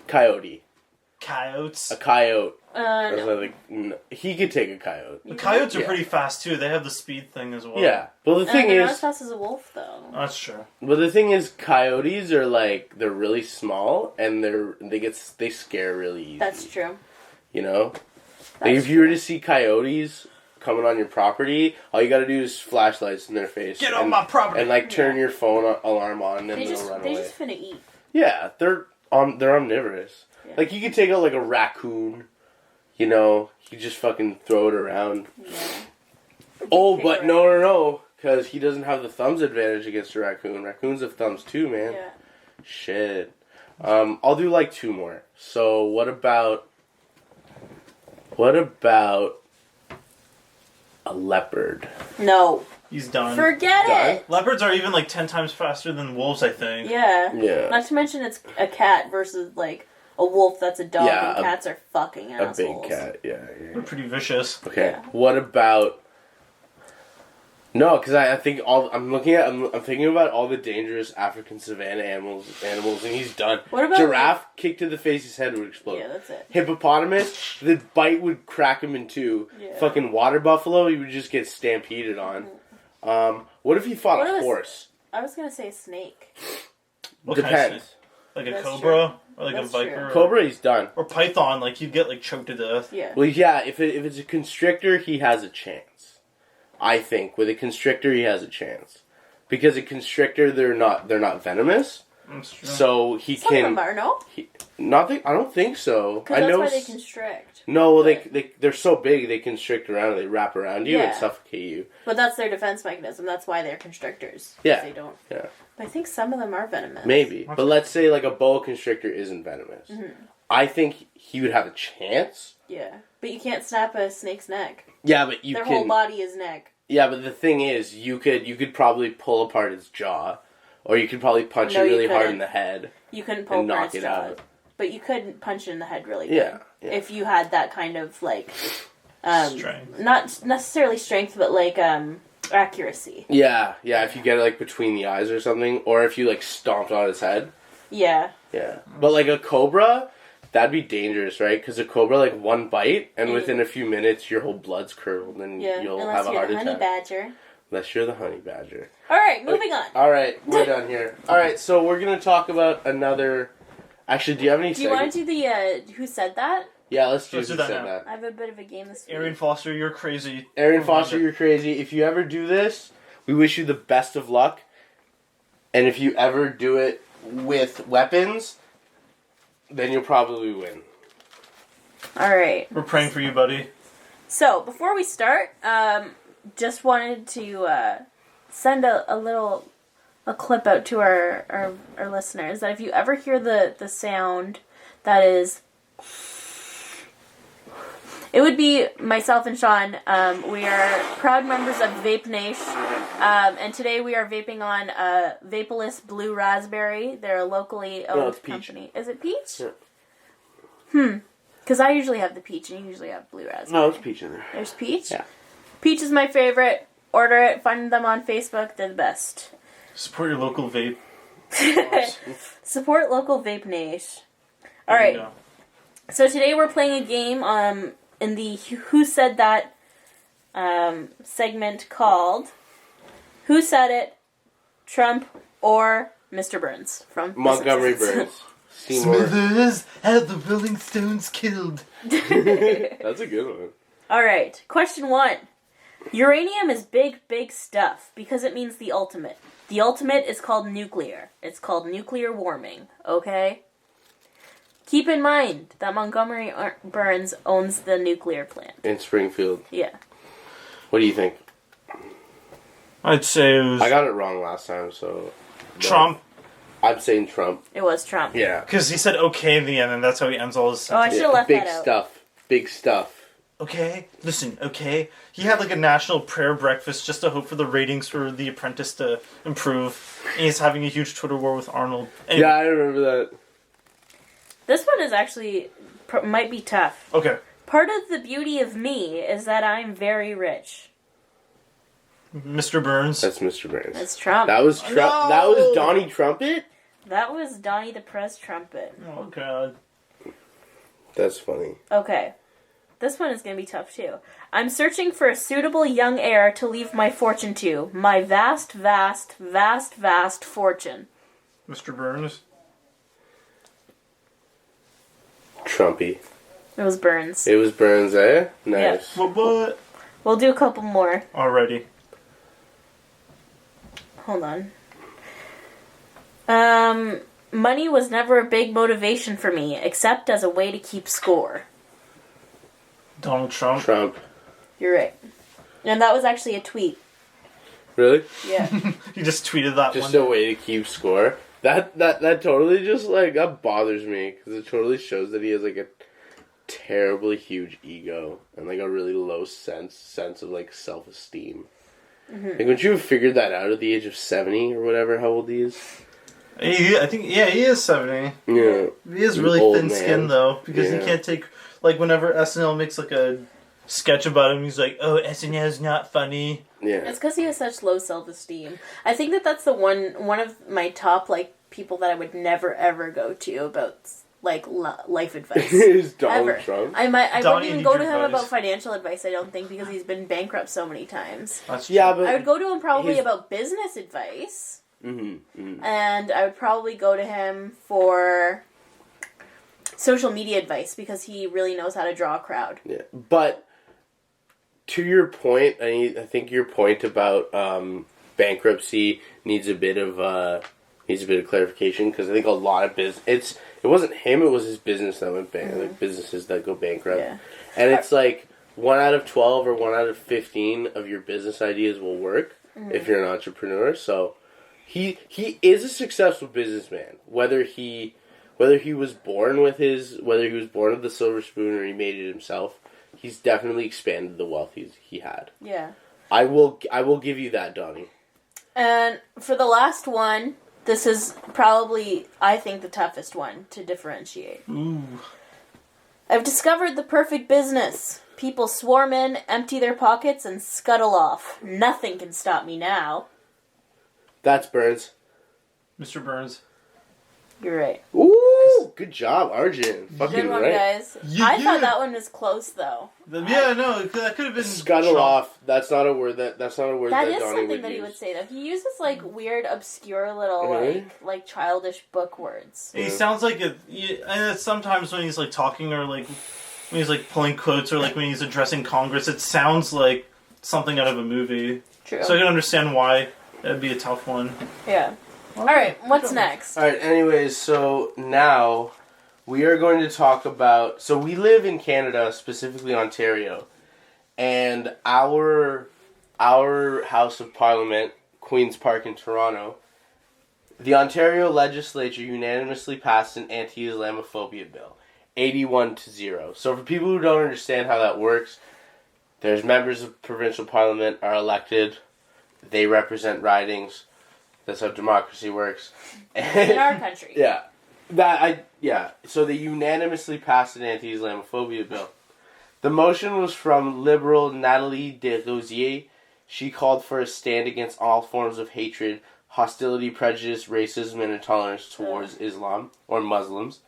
[SPEAKER 1] coyote?
[SPEAKER 3] Coyotes.
[SPEAKER 1] A coyote.
[SPEAKER 2] No.
[SPEAKER 1] He could take a coyote.
[SPEAKER 3] The coyotes are pretty fast too. They have the speed thing as well.
[SPEAKER 1] Yeah. Well, the thing
[SPEAKER 2] they're not
[SPEAKER 1] is,
[SPEAKER 2] as fast as a wolf, though.
[SPEAKER 3] That's true.
[SPEAKER 1] but the thing is, coyotes are they're really small and they scare really easy.
[SPEAKER 2] That's true.
[SPEAKER 1] You know,
[SPEAKER 2] That's
[SPEAKER 1] if you were to see coyotes coming on your property, all you got to do is flashlights in their face.
[SPEAKER 3] Get on my property
[SPEAKER 1] and turn your phone alarm on, and they'll run away.
[SPEAKER 2] They just finna eat.
[SPEAKER 1] Yeah, they're omnivorous.
[SPEAKER 2] Yeah.
[SPEAKER 1] You could take out a raccoon. You know, you just fucking throw it around.
[SPEAKER 2] Yeah.
[SPEAKER 1] Oh, but no, because he doesn't have the thumbs advantage against a raccoon. Raccoons have thumbs too, man.
[SPEAKER 2] Yeah.
[SPEAKER 1] Shit. I'll do 2 more. So what about a leopard?
[SPEAKER 2] No.
[SPEAKER 3] He's done.
[SPEAKER 2] Forget it.
[SPEAKER 3] Leopards are even 10 times faster than wolves, I think.
[SPEAKER 2] Yeah.
[SPEAKER 1] Yeah.
[SPEAKER 2] Not to mention it's a cat versus a wolf that's a dog,
[SPEAKER 1] Yeah,
[SPEAKER 2] and cats are fucking
[SPEAKER 1] A
[SPEAKER 2] assholes.
[SPEAKER 1] big cat, yeah.
[SPEAKER 3] They're pretty vicious.
[SPEAKER 1] Okay.
[SPEAKER 2] Yeah.
[SPEAKER 1] What about? No, because I think I'm thinking about all the dangerous African savanna animals, and he's done.
[SPEAKER 2] What about
[SPEAKER 1] giraffe? Kick to the face, his head would explode.
[SPEAKER 2] Yeah, that's it.
[SPEAKER 1] Hippopotamus, the bite would crack him in two.
[SPEAKER 2] Yeah.
[SPEAKER 1] Fucking water buffalo, he would just get stampeded on. What if he fought a horse?
[SPEAKER 2] I was gonna say snake.
[SPEAKER 3] What kind of
[SPEAKER 1] Depends.
[SPEAKER 3] snake? Like a
[SPEAKER 2] That's
[SPEAKER 3] cobra? Or
[SPEAKER 2] That's
[SPEAKER 3] a viper?
[SPEAKER 2] true.
[SPEAKER 1] Cobra, he's done.
[SPEAKER 3] Or python, you'd get choked to death.
[SPEAKER 2] Yeah.
[SPEAKER 1] Well, yeah, if it's a constrictor, he has a chance. I think with a constrictor, he has a chance because a constrictor, they're not venomous,
[SPEAKER 3] That's true.
[SPEAKER 1] so he
[SPEAKER 2] Some
[SPEAKER 1] can.
[SPEAKER 2] of them are, no?
[SPEAKER 1] Nothing. I don't think so.
[SPEAKER 2] Because
[SPEAKER 1] I
[SPEAKER 2] that's
[SPEAKER 1] know.
[SPEAKER 2] why they constrict.
[SPEAKER 1] No, well, they're so big they constrict around. They wrap around you and
[SPEAKER 2] Yeah.
[SPEAKER 1] suffocate you.
[SPEAKER 2] But that's their defense mechanism. That's why they're constrictors.
[SPEAKER 1] Yeah.
[SPEAKER 2] They don't.
[SPEAKER 1] Yeah.
[SPEAKER 2] But I think some of them are venomous.
[SPEAKER 1] Maybe, but let's say a boa constrictor isn't venomous.
[SPEAKER 2] Mm-hmm.
[SPEAKER 1] I think he would have a chance.
[SPEAKER 2] Yeah. But you can't snap a snake's neck.
[SPEAKER 1] Yeah, but
[SPEAKER 2] Their whole body is neck.
[SPEAKER 1] Yeah, but the thing is, you could probably pull apart its jaw, or you could probably punch it really hard in the head.
[SPEAKER 2] You couldn't pull
[SPEAKER 1] and
[SPEAKER 2] apart
[SPEAKER 1] knock
[SPEAKER 2] its
[SPEAKER 1] it
[SPEAKER 2] jaw.
[SPEAKER 1] out.
[SPEAKER 2] But you couldn't punch it in the head really good.
[SPEAKER 1] Yeah.
[SPEAKER 2] If you had that kind of
[SPEAKER 3] strength.
[SPEAKER 2] not necessarily strength, but accuracy.
[SPEAKER 1] Yeah. If you get it between the eyes or something, or if you stomped on its head.
[SPEAKER 2] Yeah.
[SPEAKER 1] Yeah, but a cobra, that'd be dangerous, right? Because a cobra, one bite, and within a few minutes, your whole blood's curdled, and you'll
[SPEAKER 2] unless
[SPEAKER 1] have a
[SPEAKER 2] you're
[SPEAKER 1] heart
[SPEAKER 2] the
[SPEAKER 1] attack.
[SPEAKER 2] honey badger.
[SPEAKER 1] Unless you're the honey badger.
[SPEAKER 2] All right, moving on.
[SPEAKER 1] All right, we're done here. All right, so we're gonna talk about another. Actually, do you have any?
[SPEAKER 2] Do you want to do the Who Said That?
[SPEAKER 1] Yeah, let's do
[SPEAKER 3] Let's
[SPEAKER 1] Who
[SPEAKER 3] do that
[SPEAKER 1] Said
[SPEAKER 3] now.
[SPEAKER 1] That.
[SPEAKER 2] I have a bit of a game this week.
[SPEAKER 3] Arian Foster, you're crazy.
[SPEAKER 1] Arian Foster, you're crazy. If you ever do this, we wish you the best of luck. And if you ever do it with weapons, then you'll probably win.
[SPEAKER 2] All right.
[SPEAKER 3] We're praying for you, buddy.
[SPEAKER 2] So before we start, just wanted to send a clip out to our listeners that if you ever hear the sound that is. It would be myself and Sean. We are proud members of Vape Nation, and today we are vaping on Vaporless Blue Raspberry. They're a locally owned company. Is it peach?
[SPEAKER 1] Yeah.
[SPEAKER 2] Because I usually have the peach, and you usually have blue raspberry.
[SPEAKER 1] No, it's peach in there.
[SPEAKER 2] There's peach?
[SPEAKER 1] Yeah.
[SPEAKER 2] Peach is my favorite. Order it. Find them on Facebook. They're the best.
[SPEAKER 3] Support your local vape.
[SPEAKER 2] Support local Vape Nation. All right. So today we're playing a game in the Who Said That segment called Who Said It, Trump or Mr. Burns from
[SPEAKER 1] Montgomery
[SPEAKER 2] The Simpsons.
[SPEAKER 1] Burns. Seymour.
[SPEAKER 3] Smithers had the Rolling Stones killed.
[SPEAKER 1] That's a good one.
[SPEAKER 2] All right. Question 1. Uranium is big, big stuff because it means the ultimate. The ultimate is called nuclear. It's called nuclear warming. Okay? Keep in mind that Montgomery Burns owns the nuclear plant.
[SPEAKER 1] In Springfield.
[SPEAKER 2] Yeah.
[SPEAKER 1] What do you think?
[SPEAKER 3] I'd say it was
[SPEAKER 1] I got it wrong last time, so...
[SPEAKER 3] Trump.
[SPEAKER 1] I'm saying Trump.
[SPEAKER 2] It was Trump.
[SPEAKER 1] Yeah.
[SPEAKER 3] Because he said okay in the end, and that's how he ends all his
[SPEAKER 2] Oh, I
[SPEAKER 3] sentences.
[SPEAKER 2] should have left
[SPEAKER 1] Big
[SPEAKER 2] that out.
[SPEAKER 1] stuff. Big stuff.
[SPEAKER 3] Okay, listen, okay. He had a national prayer breakfast just to hope for the ratings for The Apprentice to improve. And he's having a huge Twitter war with Arnold. Anyway,
[SPEAKER 1] Yeah, I remember that.
[SPEAKER 2] This one is actually might be tough.
[SPEAKER 3] okay.
[SPEAKER 2] Part of the beauty of me is that I'm very rich.
[SPEAKER 3] Mr. Burns.
[SPEAKER 1] That's Mr. Burns.
[SPEAKER 2] That's Trump.
[SPEAKER 1] That was Trump.
[SPEAKER 3] No!
[SPEAKER 1] That was Donnie Trumpet?
[SPEAKER 2] That was Donnie the Press Trumpet.
[SPEAKER 3] Oh, God.
[SPEAKER 1] That's funny.
[SPEAKER 2] Okay. This one is going to be tough, too. I'm searching for a suitable young heir to leave my fortune to. My vast, vast, vast, vast fortune.
[SPEAKER 3] Mr. Burns.
[SPEAKER 1] Trumpy.
[SPEAKER 2] It was Burns.
[SPEAKER 1] It was Burns, eh? Nice.
[SPEAKER 3] Yeah. What?
[SPEAKER 2] We'll do a couple more.
[SPEAKER 3] Alrighty.
[SPEAKER 2] Hold on. Money was never a big motivation for me, except as a way to keep score.
[SPEAKER 3] Donald Trump.
[SPEAKER 1] Trump.
[SPEAKER 2] You're right. And that was actually a tweet.
[SPEAKER 1] Really?
[SPEAKER 2] Yeah.
[SPEAKER 3] He just tweeted that
[SPEAKER 1] Just
[SPEAKER 3] one.
[SPEAKER 1] a way to keep score. That totally just, like, that bothers me. Because it totally shows that he has, like, a terribly huge ego. And, like, a really low sense of, like, self-esteem. Mm-hmm. Like, wouldn't you have figured that out at the age of 70 or whatever, how old he is?
[SPEAKER 3] I think, he is 70.
[SPEAKER 1] Yeah.
[SPEAKER 3] He is really thin-skinned, though. Because he can't take, like, whenever SNL makes, like, a sketch about him, he's like, oh, SNL's not funny.
[SPEAKER 1] Yeah.
[SPEAKER 2] It's because he has such low self-esteem. I think that's the one of my top, like, people that I would never, ever go to about, like, life advice.
[SPEAKER 1] Is Donald
[SPEAKER 2] Ever.
[SPEAKER 1] Trump?
[SPEAKER 2] I wouldn't even go to him
[SPEAKER 3] advice.
[SPEAKER 2] about financial advice, I don't think, because he's been bankrupt so many times.
[SPEAKER 3] That's true.
[SPEAKER 1] Yeah, but...
[SPEAKER 2] I would go to him probably about business advice.
[SPEAKER 1] Mm-hmm, mm-hmm.
[SPEAKER 2] And I would probably go to him for social media advice, because he really knows how to draw a crowd.
[SPEAKER 1] Yeah, but... To your point, I think your point about bankruptcy needs a bit of clarification, because I think a lot of it wasn't him, it was his business that went bankrupt, like businesses that go bankrupt, and it's like 1 out of 12 or 1 out of 15 of your business ideas will work if you're an entrepreneur. So he is a successful businessman, whether he was born with the silver spoon or he made it himself. He's definitely expanded the wealth he had.
[SPEAKER 2] Yeah.
[SPEAKER 1] I will give you that, Donnie.
[SPEAKER 2] And for the last one, this is probably, I think, the toughest one to differentiate.
[SPEAKER 3] Ooh.
[SPEAKER 2] I've discovered the perfect business. People swarm in, empty their pockets, and scuttle off. Nothing can stop me now.
[SPEAKER 1] That's Burns.
[SPEAKER 3] Mr. Burns.
[SPEAKER 2] You're right.
[SPEAKER 1] Ooh, good job, Arjun. Fucking
[SPEAKER 2] Good one,
[SPEAKER 1] right.
[SPEAKER 2] guys. I thought that one was close, though.
[SPEAKER 3] Yeah, no, that could have been
[SPEAKER 1] Scuttle
[SPEAKER 3] Trump.
[SPEAKER 1] off. That's not a word that
[SPEAKER 2] That is
[SPEAKER 1] Donnie
[SPEAKER 2] something
[SPEAKER 1] would
[SPEAKER 2] that
[SPEAKER 1] use.
[SPEAKER 2] he would say, though. He uses, like, weird, obscure little, like childish book words.
[SPEAKER 3] He sounds like and it's sometimes when he's like talking or like when he's like pulling quotes or like when he's addressing Congress, it sounds like something out of a movie.
[SPEAKER 2] True.
[SPEAKER 3] So I can understand why that'd be a tough one.
[SPEAKER 2] Yeah. Alright, what's next?
[SPEAKER 1] Alright, anyways, so now we are going to talk about... So we live in Canada, specifically Ontario, and our House of Parliament, Queen's Park in Toronto, the Ontario legislature unanimously passed an anti-Islamophobia bill, 81-0. So for people who don't understand how that works, there's members of provincial parliament are elected, they represent ridings. That's how democracy works.
[SPEAKER 2] In our country.
[SPEAKER 1] Yeah. So they unanimously passed an anti-Islamophobia bill. The motion was from Liberal Nathalie Desrosiers. She called for a stand against all forms of hatred, hostility, prejudice, racism, and intolerance towards Islam or Muslims.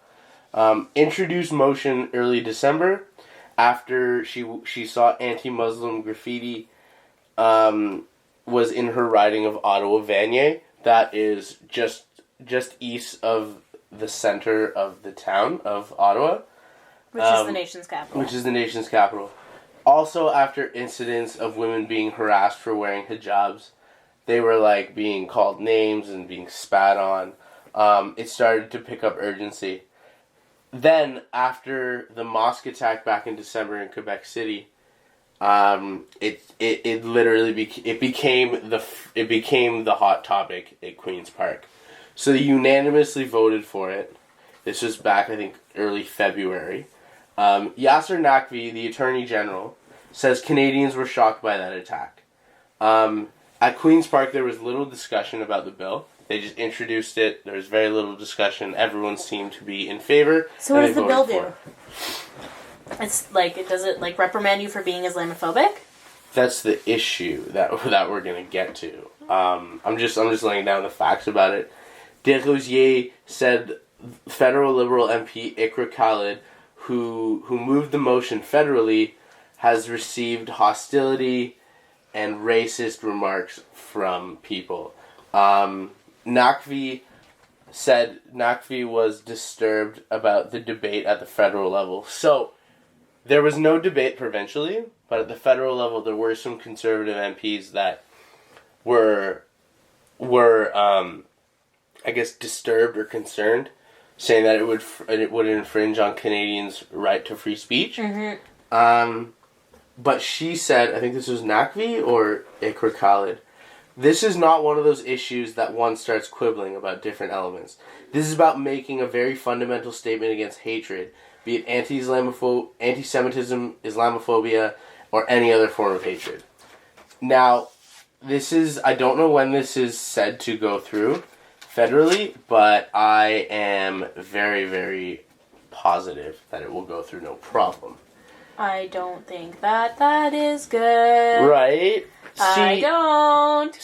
[SPEAKER 1] Introduced motion early December after she saw anti-Muslim graffiti was in her riding of Ottawa-Vanier. That is just east of the center of the town of Ottawa.
[SPEAKER 2] Which is the nation's capital.
[SPEAKER 1] Also, after incidents of women being harassed for wearing hijabs, they were like being called names and being spat on. It started to pick up urgency. Then, after the mosque attack back in December in Quebec City, it literally became the hot topic at Queen's Park. So they unanimously voted for it. This was back, I think, early February. Yasser Naqvi, the Attorney General, says Canadians were shocked by that attack. At Queen's Park, there was little discussion about the bill. They just introduced it. There was very little discussion. Everyone seemed to be in favor.
[SPEAKER 2] So what does the bill do? It's like, does it like reprimand you for being Islamophobic?
[SPEAKER 1] That's the issue that we're gonna get to. I'm just laying down the facts about it. Desrosiers said federal Liberal MP Ikra Khalid, who moved the motion federally, has received hostility and racist remarks from people. Nakvi said Nakvi was disturbed about the debate at the federal level. So, there was no debate provincially, but at the federal level there were some conservative MPs that were I guess disturbed or concerned, saying that it would infringe on Canadians' right to free speech. Mm-hmm. But she said, I think this was Nakvi or Ikra Khalid, this is not one of those issues that one starts quibbling about different elements. This is about making a very fundamental statement against hatred, be it anti-Semitism, Islamophobia, or any other form of hatred. Now, I don't know when this is said to go through federally, but I am very, very positive that it will go through no problem.
[SPEAKER 2] I don't think that is good.
[SPEAKER 1] Right?
[SPEAKER 2] I don't.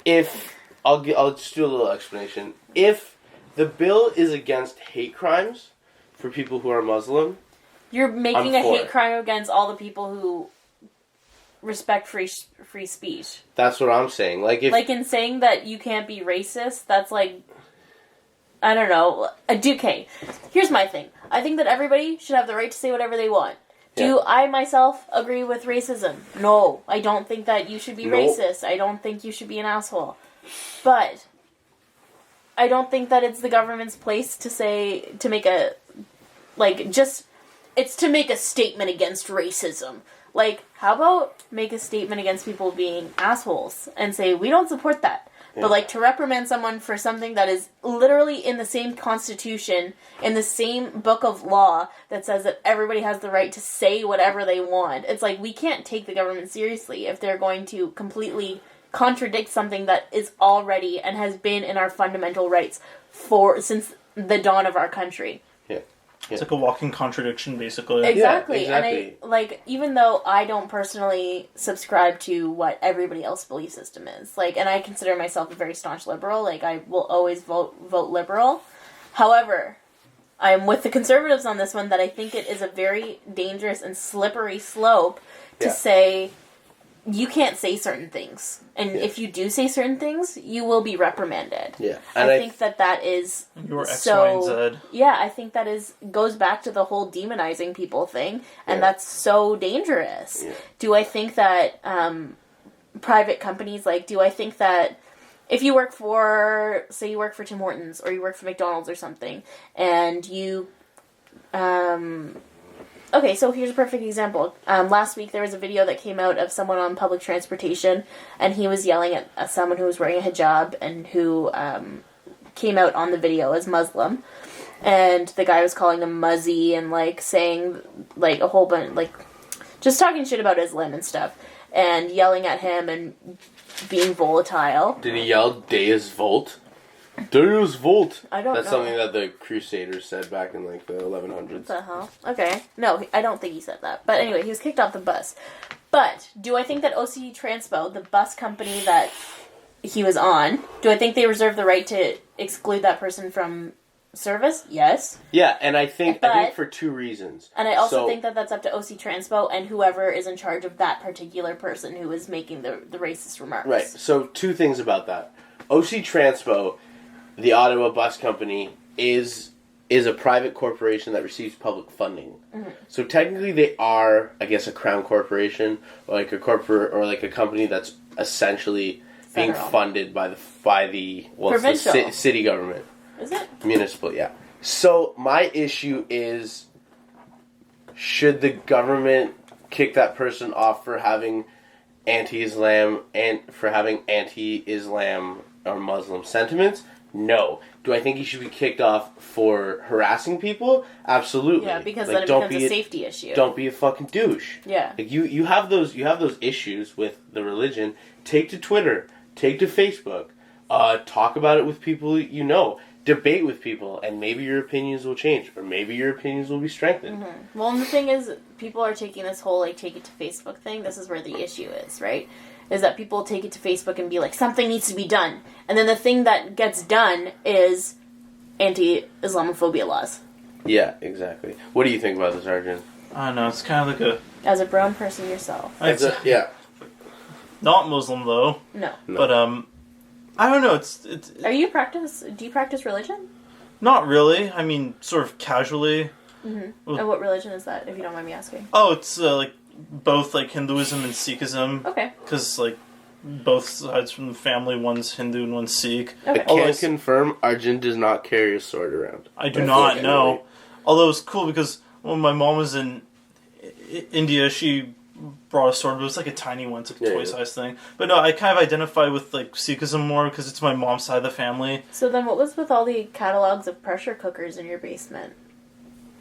[SPEAKER 1] If I'll just do a little explanation. If the bill is against hate crimes for people who are Muslim,
[SPEAKER 2] you're making a hate crime against all the people who respect free speech. That's
[SPEAKER 1] what I'm saying. Like
[SPEAKER 2] in saying that you can't be racist, that's like, I don't know. Okay, here's my thing. I think that everybody should have the right to say whatever they want. Do I myself agree with racism? No. I don't think that you should be racist. I don't think you should be an asshole. But I don't think that it's the government's place to make a statement against racism. Like, how about make a statement against people being assholes and say, we don't support that. But, like, to reprimand someone for something that is literally in the same constitution, in the same book of law that says that everybody has the right to say whatever they want. It's like, we can't take the government seriously if they're going to completely contradict something that is already and has been in our fundamental rights since the dawn of our country.
[SPEAKER 3] It's like a walking contradiction, basically.
[SPEAKER 2] Exactly. And even though I don't personally subscribe to what everybody else's belief system is, and I consider myself a very staunch liberal, I will always vote liberal. However, I am with the conservatives on this one that I think it is a very dangerous and slippery slope to say you can't say certain things. And if you do say certain things, you will be reprimanded.
[SPEAKER 1] Yeah.
[SPEAKER 2] And I think that is
[SPEAKER 3] your X, Y, and Z.
[SPEAKER 2] Yeah, I think that goes back to the whole demonizing people thing, and that's so dangerous. Yeah. Do I think that private companies, do I think that if you work for Tim Hortons, or you work for McDonald's or something, and you okay, so here's a perfect example. Last week there was a video that came out of someone on public transportation, and he was yelling at someone who was wearing a hijab and who came out on the video as Muslim. And the guy was calling him Muzzy and, saying, a whole bunch, just talking shit about Islam and stuff. And yelling at him and being volatile.
[SPEAKER 1] Did he yell Deus Volt? Deus Volt.
[SPEAKER 2] I don't know.
[SPEAKER 1] That's something that the Crusaders said back in the 1100s.
[SPEAKER 2] What the hell? Okay. No, I don't think he said that. But anyway, he was kicked off the bus. But do I think that OC Transpo, the bus company that he was on, do I think they reserve the right to exclude that person from service? Yes.
[SPEAKER 1] Yeah, and I think for two reasons.
[SPEAKER 2] And I also think that that's up to OC Transpo and whoever is in charge of that particular person who is making the racist remarks.
[SPEAKER 1] Right. So two things about that. OC Transpo, the Ottawa Bus Company, is a private corporation that receives public funding. Mm-hmm. So technically they are, I guess, a crown corporation, or a corporate, or a company that's essentially being funded by the
[SPEAKER 2] provincial.
[SPEAKER 1] It's the city government.
[SPEAKER 2] Is it?
[SPEAKER 1] Municipal, yeah. So my issue is, should the government kick that person off for having anti-Islam and for having anti-Islam or Muslim sentiments? No. Do I think he should be kicked off for harassing people? Absolutely.
[SPEAKER 2] Yeah, because then it becomes a safety issue.
[SPEAKER 1] Don't be a fucking douche.
[SPEAKER 2] Yeah.
[SPEAKER 1] You have those issues with the religion. Take to Twitter. Take to Facebook. Talk about it with people you know. Debate with people, and maybe your opinions will change, or maybe your opinions will be strengthened.
[SPEAKER 2] Mm-hmm. Well, and the thing is, people are taking this whole, take it to Facebook thing. This is where the issue is, right? Is that people take it to Facebook and be like, something needs to be done. And then the thing that gets done is anti-Islamophobia laws.
[SPEAKER 1] Yeah, exactly. What do you think about this, Arjun?
[SPEAKER 3] I don't know. It's kind of like a.
[SPEAKER 2] As a brown person yourself.
[SPEAKER 1] Yeah.
[SPEAKER 3] Not Muslim though.
[SPEAKER 2] No.
[SPEAKER 3] But I don't know. It's.
[SPEAKER 2] Do you practice religion?
[SPEAKER 3] Not really. I mean, sort of casually.
[SPEAKER 2] Mm-hmm. And what religion is that, if you don't mind me asking?
[SPEAKER 3] Oh, it's like both like Hinduism and Sikhism.
[SPEAKER 2] Okay.
[SPEAKER 3] Because like both sides from the family, one's Hindu and one's Sikh.
[SPEAKER 2] Okay.
[SPEAKER 1] I can confirm Arjun does not carry a sword around.
[SPEAKER 3] I do not know. Although it's cool because when my mom was in India, she brought a sword, but it was like a tiny one, it's like a toy-sized thing. But no, I kind of identify with like Sikhism more because it's my mom's side of the family.
[SPEAKER 2] So then what was with all the catalogs of pressure cookers in your basement?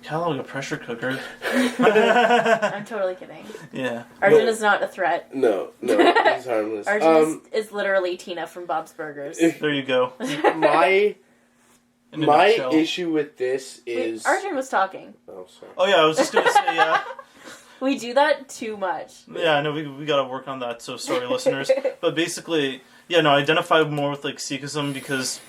[SPEAKER 3] Catalog of pressure cookers?
[SPEAKER 2] I'm totally kidding.
[SPEAKER 3] Yeah.
[SPEAKER 2] Arjun is not a threat.
[SPEAKER 1] No, he's harmless.
[SPEAKER 2] Arjun is literally Tina from Bob's Burgers.
[SPEAKER 3] There you go.
[SPEAKER 1] My issue with this is...
[SPEAKER 2] Wait, Arjun was talking.
[SPEAKER 1] Oh, sorry.
[SPEAKER 3] Oh yeah, I was just going to say, yeah.
[SPEAKER 2] We do that too much.
[SPEAKER 3] Yeah, I know, we got to work on that, so sorry, listeners. But basically, yeah, no, I identify more with like Sikhism because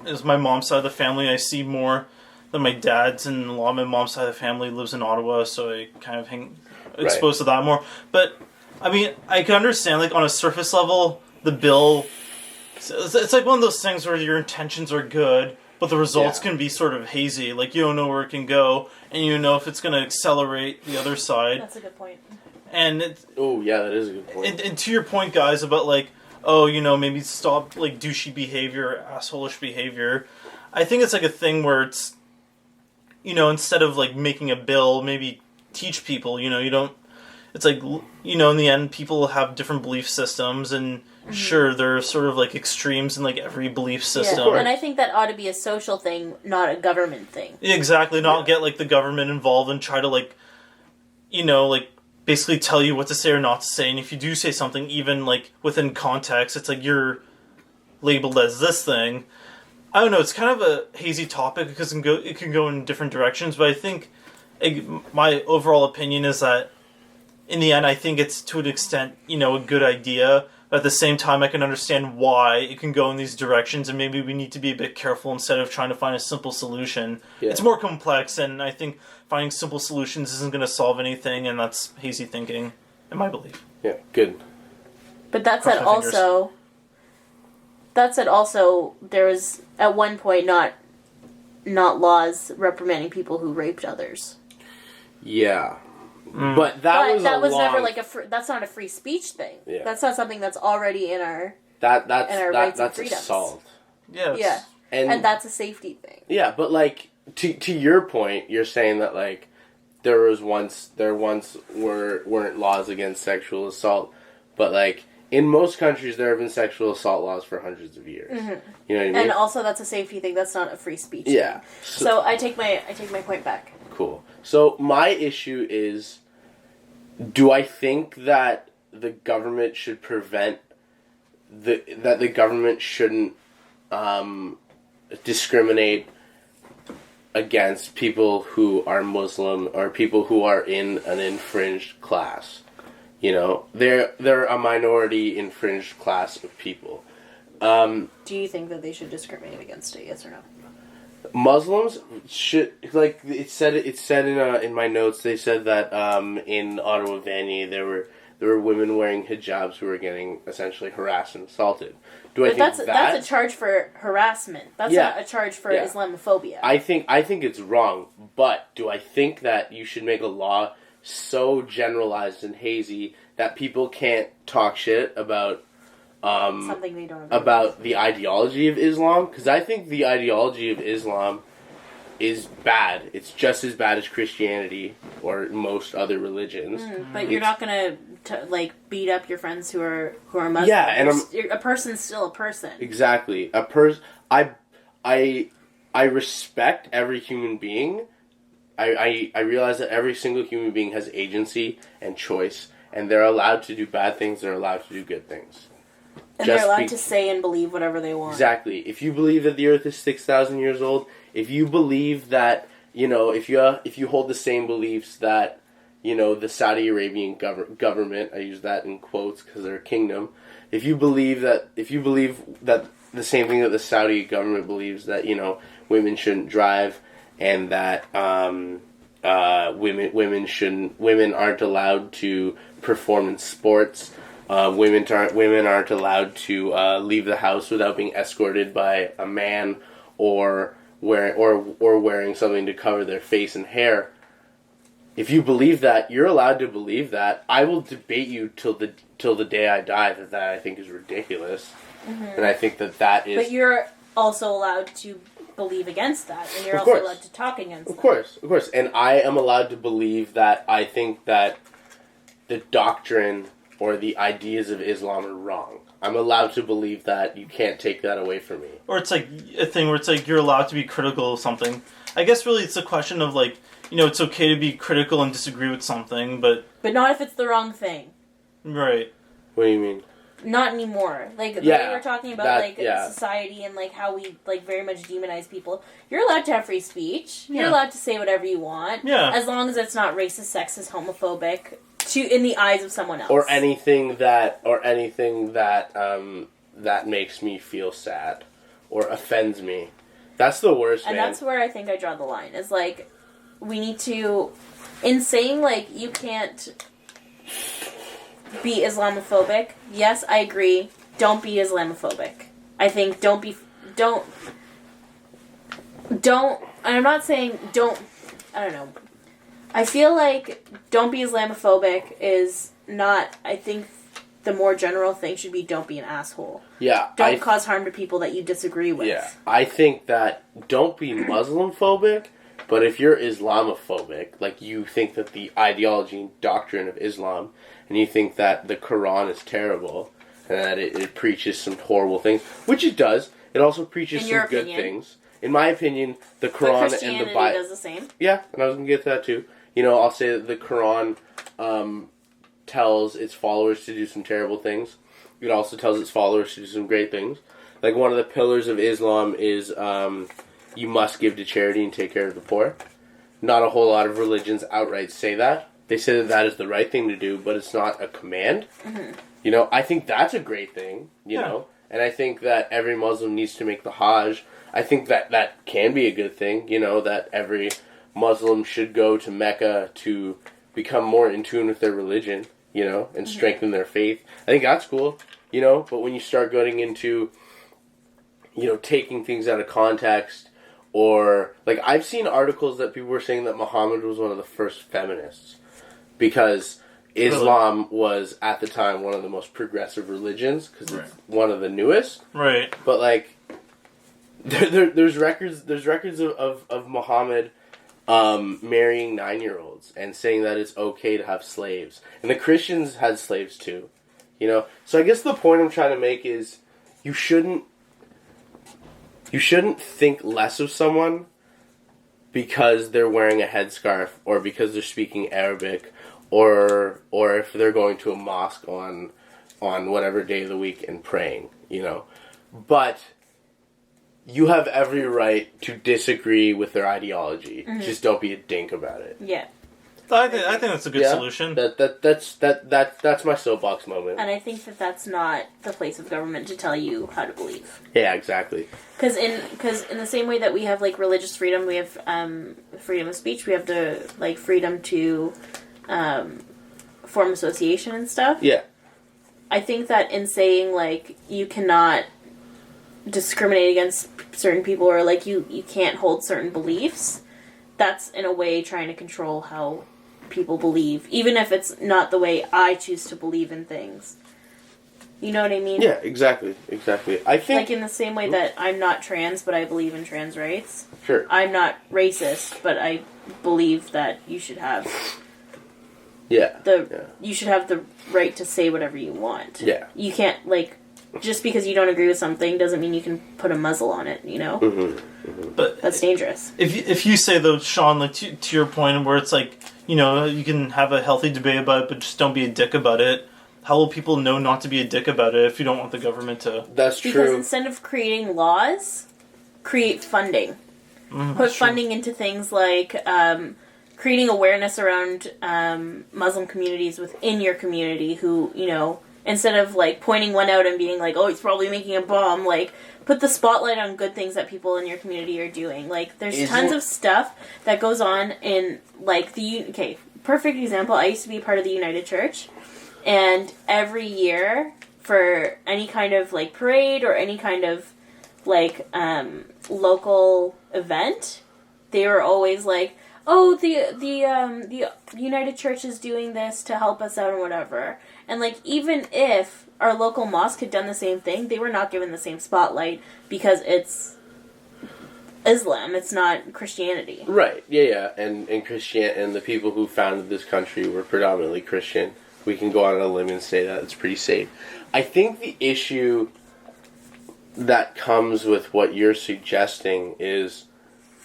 [SPEAKER 3] it's my mom's side of the family. I see more than my dad's, and a lot of my mom's side of the family lives in Ottawa, so I kind of exposed to that more. But, I mean, I can understand, like, on a surface level, the bill... It's like one of those things where your intentions are good, but the results can be sort of hazy. Like, you don't know where it can go, and you know if it's going to accelerate the other side.
[SPEAKER 2] That's a good point.
[SPEAKER 3] And it's...
[SPEAKER 1] Oh, yeah, that is a good point.
[SPEAKER 3] And to your point, guys, about, like, oh, you know, maybe stop, like, douchey behavior, asshole-ish behavior. I think it's, like, a thing where it's... You know, instead of, like, making a bill, maybe teach people, you know, you don't... It's like, you know, in the end, people have different belief systems, and sure, there are sort of, like, extremes in, like, every belief system.
[SPEAKER 2] Yeah, and I think that ought to be a social thing, not a government thing.
[SPEAKER 3] Exactly, not get, like, the government involved and try to, like, you know, like, basically tell you what to say or not to say, and if you do say something, even, like, within context, it's like you're labeled as this thing. I don't know, it's kind of a hazy topic because it can go in different directions, but I think my overall opinion is that in the end, I think it's to an extent, you know, a good idea, but at the same time, I can understand why it can go in these directions, and maybe we need to be a bit careful instead of trying to find a simple solution. Yeah. It's more complex, and I think finding simple solutions isn't going to solve anything, and that's hazy thinking, in my belief.
[SPEAKER 1] Yeah, good.
[SPEAKER 2] But that said, also, there was at one point not laws reprimanding people who raped others.
[SPEAKER 1] Yeah, but that was
[SPEAKER 2] never like that's not a free speech thing. Yeah. That's not something that's already in our rights and freedoms.
[SPEAKER 1] Assault.
[SPEAKER 3] Yes.
[SPEAKER 2] Yeah, and that's a safety thing.
[SPEAKER 1] Yeah, but like to your point, you're saying that like there once weren't laws against sexual assault, but like. In most countries, there have been sexual assault laws for hundreds of years. Mm-hmm. You know what I mean?
[SPEAKER 2] And also, that's a safety thing. That's not a free speech thing. So I take my point back.
[SPEAKER 1] Cool. So my issue is, do I think that the government should prevent that the government shouldn't discriminate against people who are Muslim or people who are in an infringed class? You know, they're a minority infringed class of people.
[SPEAKER 2] Do you think that they should discriminate against it? Yes or no?
[SPEAKER 1] Muslims should, like it said in my notes. They said that in Ottawa, Vanier, there were women wearing hijabs who were getting essentially harassed and assaulted. But that's
[SPEAKER 2] a charge for harassment. That's not a charge for Islamophobia.
[SPEAKER 1] I think it's wrong. But do I think that you should make a law so generalized and hazy that people can't talk shit about
[SPEAKER 2] something they don't agree
[SPEAKER 1] about with. The ideology of Islam? Because I think the ideology of Islam is bad. It's just as bad as Christianity or most other religions.
[SPEAKER 2] But you're not gonna like beat up your friends who are Muslim.
[SPEAKER 1] Yeah, and
[SPEAKER 2] a person's still a person.
[SPEAKER 1] Exactly. I respect every human being. I realize that every single human being has agency and choice, and they're allowed to do bad things, they're allowed to do good things.
[SPEAKER 2] And they're allowed to say and believe whatever they want.
[SPEAKER 1] Exactly. If you believe that the earth is 6,000 years old, if you believe that, you know, if you hold the same beliefs that, you know, the Saudi Arabian government, I use that in quotes because they're a kingdom, if you believe that the same thing that the Saudi government believes, that, you know, women shouldn't drive, and that women aren't allowed to perform in sports. Women aren't allowed to leave the house without being escorted by a man or wearing something to cover their face and hair. If you believe that, you're allowed to believe that. I will debate you till the day I die that I think is ridiculous, and I think that is.
[SPEAKER 2] But you're also allowed to believe against that, and you're also allowed to talk against that.
[SPEAKER 1] Of course, and I am allowed to believe that I think that the doctrine or the ideas of Islam are wrong. I'm allowed to believe that. You can't take that away from me.
[SPEAKER 3] Or it's like a thing where it's like you're allowed to be critical of something. I guess really it's a question of like, it's okay to be critical and disagree with something, but
[SPEAKER 2] not if it's the wrong thing.
[SPEAKER 3] Right.
[SPEAKER 1] What do you mean?
[SPEAKER 2] Not anymore. Like, the way we're talking about, society and, like, how we, like, very much demonize people. You're allowed to have free speech.
[SPEAKER 3] Yeah.
[SPEAKER 2] You're allowed to say whatever you want.
[SPEAKER 3] Yeah.
[SPEAKER 2] As long as it's not racist, sexist, homophobic, in the eyes of someone else.
[SPEAKER 1] Or anything that makes me feel sad. Or offends me. That's the worst,
[SPEAKER 2] and
[SPEAKER 1] man.
[SPEAKER 2] that's where I think I draw the line. Is, like, we need to... In saying, like, you can't... be Islamophobic. Yes, I agree. Don't be Islamophobic. I think don't, and I'm not saying I don't know. I feel like don't be Islamophobic is not, I think the more general thing should be don't be an asshole.
[SPEAKER 1] Yeah.
[SPEAKER 2] Don't cause harm to people that you disagree with.
[SPEAKER 1] Yeah. I think that don't be Muslim phobic, but if you're Islamophobic, like you think that the ideology and doctrine of Islam, and you think that the Quran is terrible, and that it preaches some horrible things, which it does. It also preaches some good things. In my opinion, the Quran and the Bible
[SPEAKER 2] does the same.
[SPEAKER 1] Yeah, and I was going to get to that too. I'll say that the Quran tells its followers to do some terrible things. It also tells its followers to do some great things. Like one of the pillars of Islam is you must give to charity and take care of the poor. Not a whole lot of religions outright say that. They say that is the right thing to do, but it's not a command. Mm-hmm. I think that's a great thing, you know. And I think that every Muslim needs to make the Hajj. I think that can be a good thing, that every Muslim should go to Mecca to become more in tune with their religion, and strengthen their faith. I think that's cool, but when you start going into, taking things out of context, or, like, I've seen articles that people were saying that Muhammad was one of the first feminists. Because Islam was, at the time, one of the most progressive religions, because it's one of the newest.
[SPEAKER 3] Right.
[SPEAKER 1] But, like, there's records of Muhammad marrying 9-year-olds and saying that it's okay to have slaves. And the Christians had slaves, too. So I guess the point I'm trying to make is you shouldn't think less of someone because they're wearing a headscarf or because they're speaking Arabic or if they're going to a mosque on whatever day of the week and praying, But you have every right to disagree with their ideology. Mm-hmm. Just don't be a dink about it.
[SPEAKER 2] Yeah.
[SPEAKER 3] I think that's a good solution.
[SPEAKER 1] That's my soapbox moment.
[SPEAKER 2] And I think that's not the place of government to tell you how to believe.
[SPEAKER 1] Yeah, exactly.
[SPEAKER 2] Because in the same way that we have like religious freedom, we have freedom of speech. We have the like freedom to form association and stuff.
[SPEAKER 1] Yeah.
[SPEAKER 2] I think that in saying like you cannot discriminate against certain people or like you can't hold certain beliefs, that's in a way trying to control how people believe, even if it's not the way I choose to believe in things. You know what I mean?
[SPEAKER 1] Yeah, exactly. I think
[SPEAKER 2] like in the same way that I'm not trans, but I believe in trans rights.
[SPEAKER 1] Sure.
[SPEAKER 2] I'm not racist, but I believe that you should have you should have the right to say whatever you want.
[SPEAKER 1] Yeah.
[SPEAKER 2] You can't like just because you don't agree with something doesn't mean you can put a muzzle on it, Mm-hmm.
[SPEAKER 1] Mm-hmm.
[SPEAKER 3] But
[SPEAKER 2] that's dangerous.
[SPEAKER 3] If you say though, Sean, like to your point where it's like, you can have a healthy debate about it, but just don't be a dick about it. How will people know not to be a dick about it if you don't want the government to?
[SPEAKER 1] That's true.
[SPEAKER 2] Because instead of creating laws, create funding. Put funding into things like creating awareness around Muslim communities within your community who, instead of, like, pointing one out and being like, oh, he's probably making a bomb, like, put the spotlight on good things that people in your community are doing. Like, there's tons of stuff that goes on in, like, okay, perfect example, I used to be part of the United Church, and every year, for any kind of, like, parade or any kind of, like, local event, they were always like, oh, the United Church is doing this to help us out and whatever. And, like, even if our local mosque had done the same thing, they were not given the same spotlight because it's Islam, it's not Christianity.
[SPEAKER 1] Right, yeah. And the people who founded this country were predominantly Christian. We can go on a limb and say that it's pretty safe. I think the issue that comes with what you're suggesting is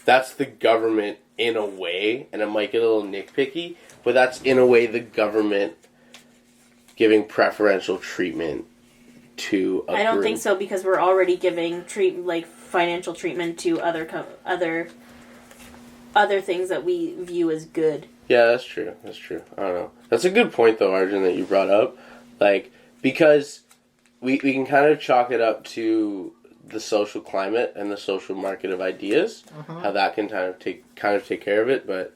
[SPEAKER 1] that's the government in a way, and it might get a little nitpicky, but that's in a way the government giving preferential treatment to a
[SPEAKER 2] I don't
[SPEAKER 1] group.
[SPEAKER 2] think so, because we're already giving financial treatment to other things that we view as good.
[SPEAKER 1] Yeah, that's true. I don't know. That's a good point, though, Arjun, that you brought up. Like, because we can kind of chalk it up to the social climate and the social market of ideas, how that can kind of take care of it, but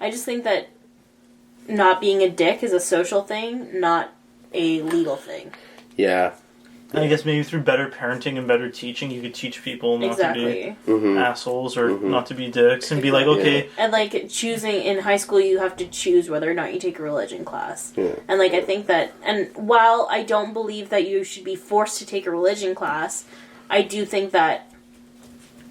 [SPEAKER 2] I just think that not being a dick is a social thing, not a legal thing.
[SPEAKER 1] Yeah.
[SPEAKER 3] And I guess maybe through better parenting and better teaching, you could teach people not to be assholes or not to be dicks and be like, okay.
[SPEAKER 2] And, like, choosing in high school, you have to choose whether or not you take a religion class.
[SPEAKER 1] Yeah.
[SPEAKER 2] And, like, I think that, and while I don't believe that you should be forced to take a religion class, I do think that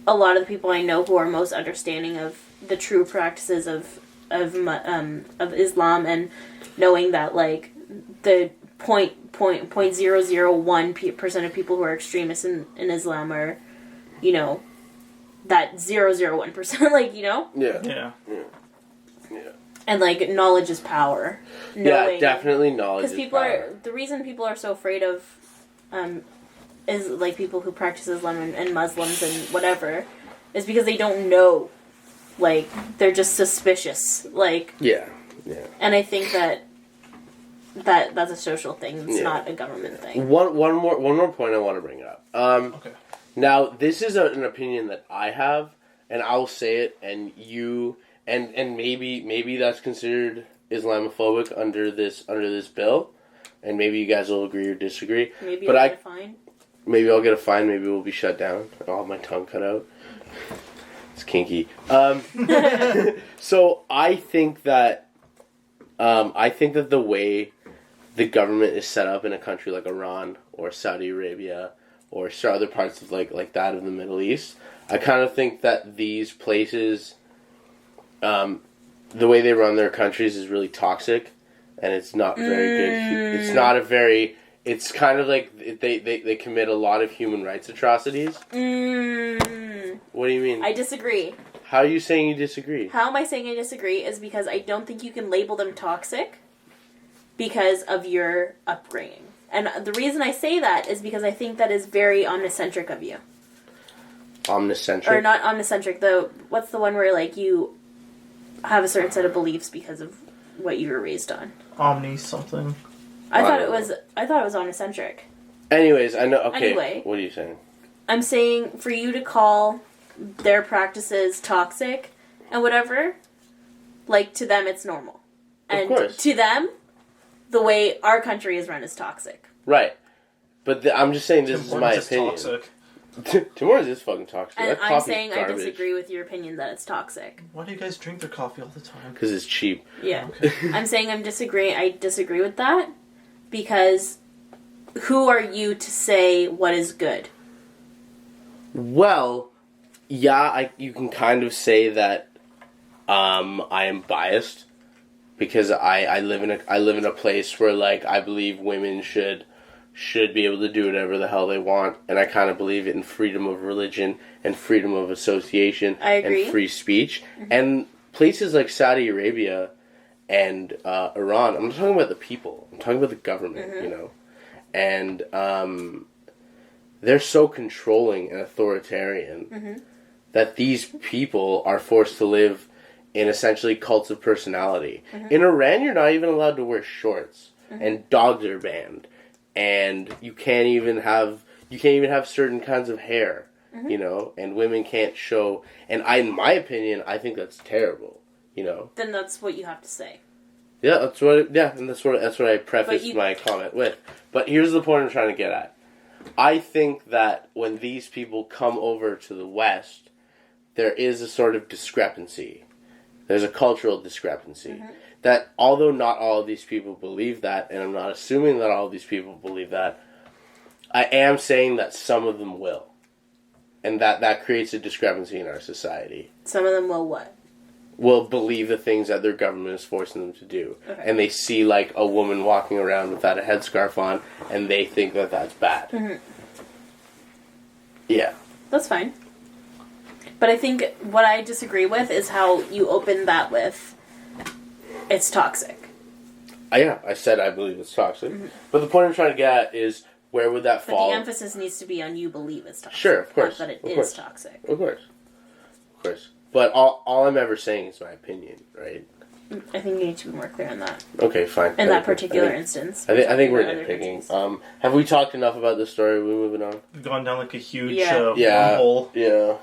[SPEAKER 2] a lot of the people I know who are most understanding of the true practices of Islam, and knowing that, like, the 0.001% of people who are extremists in Islam are, you know, that 0.001%, like, you know?
[SPEAKER 1] Yeah.
[SPEAKER 2] And, like, knowledge is power.
[SPEAKER 1] Yeah, definitely knowledge is
[SPEAKER 2] power. The reason people are so afraid of, is, like, people who practice Islam and Muslims and whatever, is because they don't know. Like, they're just suspicious. Like...
[SPEAKER 1] Yeah.
[SPEAKER 2] And I think that's a social thing. It's not a government thing.
[SPEAKER 1] One more point I want to bring up.
[SPEAKER 3] Okay.
[SPEAKER 1] Now, this is an opinion that I have, and I'll say it, and you, and maybe that's considered Islamophobic under this bill, and maybe you guys will agree or disagree.
[SPEAKER 2] Maybe you'll get a fine.
[SPEAKER 1] Maybe I'll get a fine. Maybe we'll be shut down. I'll have my tongue cut out. It's kinky. So I think that the way the government is set up in a country like Iran or Saudi Arabia or other parts of like that of the Middle East, I kind of think that these places, the way they run their countries is really toxic, and it's not very good. It's not a very. It's kind of like they commit a lot of human rights atrocities. What do you mean?
[SPEAKER 2] I disagree.
[SPEAKER 1] How are you saying you disagree?
[SPEAKER 2] How am I saying I disagree is because I don't think you can label them toxic because of your upbringing. And the reason I say that is because I think that is very omnicentric of you.
[SPEAKER 1] Omnicentric?
[SPEAKER 2] Or not omnicentric, what's the one where, like, you have a certain set of beliefs because of what you were raised on?
[SPEAKER 3] Omni something.
[SPEAKER 2] I thought it was omnicentric.
[SPEAKER 1] Anyways, I know. Okay.
[SPEAKER 2] Anyway,
[SPEAKER 1] what are you saying?
[SPEAKER 2] I'm saying for you to call their practices toxic and whatever, like, to them it's normal. And
[SPEAKER 1] of course.
[SPEAKER 2] To them, the way our country is run is toxic.
[SPEAKER 1] Right. But I'm just saying this is my opinion.
[SPEAKER 3] Toxic.
[SPEAKER 1] Tomorrow's is fucking toxic.
[SPEAKER 2] And
[SPEAKER 1] that
[SPEAKER 2] I'm saying
[SPEAKER 1] garbage.
[SPEAKER 2] I disagree with your opinion that it's toxic.
[SPEAKER 3] Why do you guys drink their coffee all the time?
[SPEAKER 1] Because it's cheap.
[SPEAKER 2] Yeah. I'm saying I disagree with that because who are you to say what is good?
[SPEAKER 1] Well, yeah, you can kind of say that I am biased because I live in a place where, like, I believe women should be able to do whatever the hell they want, and I kind of believe in freedom of religion and freedom of association and free speech. Mm-hmm. And places like Saudi Arabia and Iran, I'm not talking about the people, I'm talking about the government, you know, and they're so controlling and authoritarian that these people are forced to live in essentially cults of personality. In Iran, you're not even allowed to wear shorts. and dogs are banned, and you can't even have certain kinds of hair, you know, and women can't show. And in my opinion, I think that's terrible. You know.
[SPEAKER 2] Then that's what you have to say.
[SPEAKER 1] Yeah, that's what I prefaced my comment with. But here's the point I'm trying to get at. I think that when these people come over to the West, there is a sort of discrepancy. There's a cultural discrepancy. That although not all of these people believe that, and I'm not assuming that all of these people believe that, I am saying that some of them will. And that creates a discrepancy in our society.
[SPEAKER 2] Some of them will what?
[SPEAKER 1] Will believe the things that their government is forcing them to do.
[SPEAKER 2] Okay.
[SPEAKER 1] And they see, like, a woman walking around without a headscarf on, and they think that that's bad. Yeah.
[SPEAKER 2] That's fine. But I think what I disagree with is how you open that with, it's toxic.
[SPEAKER 1] Yeah, I said I believe it's toxic. But the point I'm trying to get at is, where would that fall?
[SPEAKER 2] But the emphasis needs to be on you believe it's toxic.
[SPEAKER 1] Sure, of course.
[SPEAKER 2] Not that it is toxic.
[SPEAKER 1] Of course. Of course. But all I'm ever saying is my opinion, right?
[SPEAKER 2] I think you need to be more clear on that.
[SPEAKER 1] Okay, fine.
[SPEAKER 2] In that particular instance.
[SPEAKER 1] I think we're nitpicking. Have we talked enough about this story? Are we moving on?
[SPEAKER 3] We've gone down like a huge
[SPEAKER 1] hole. Yeah.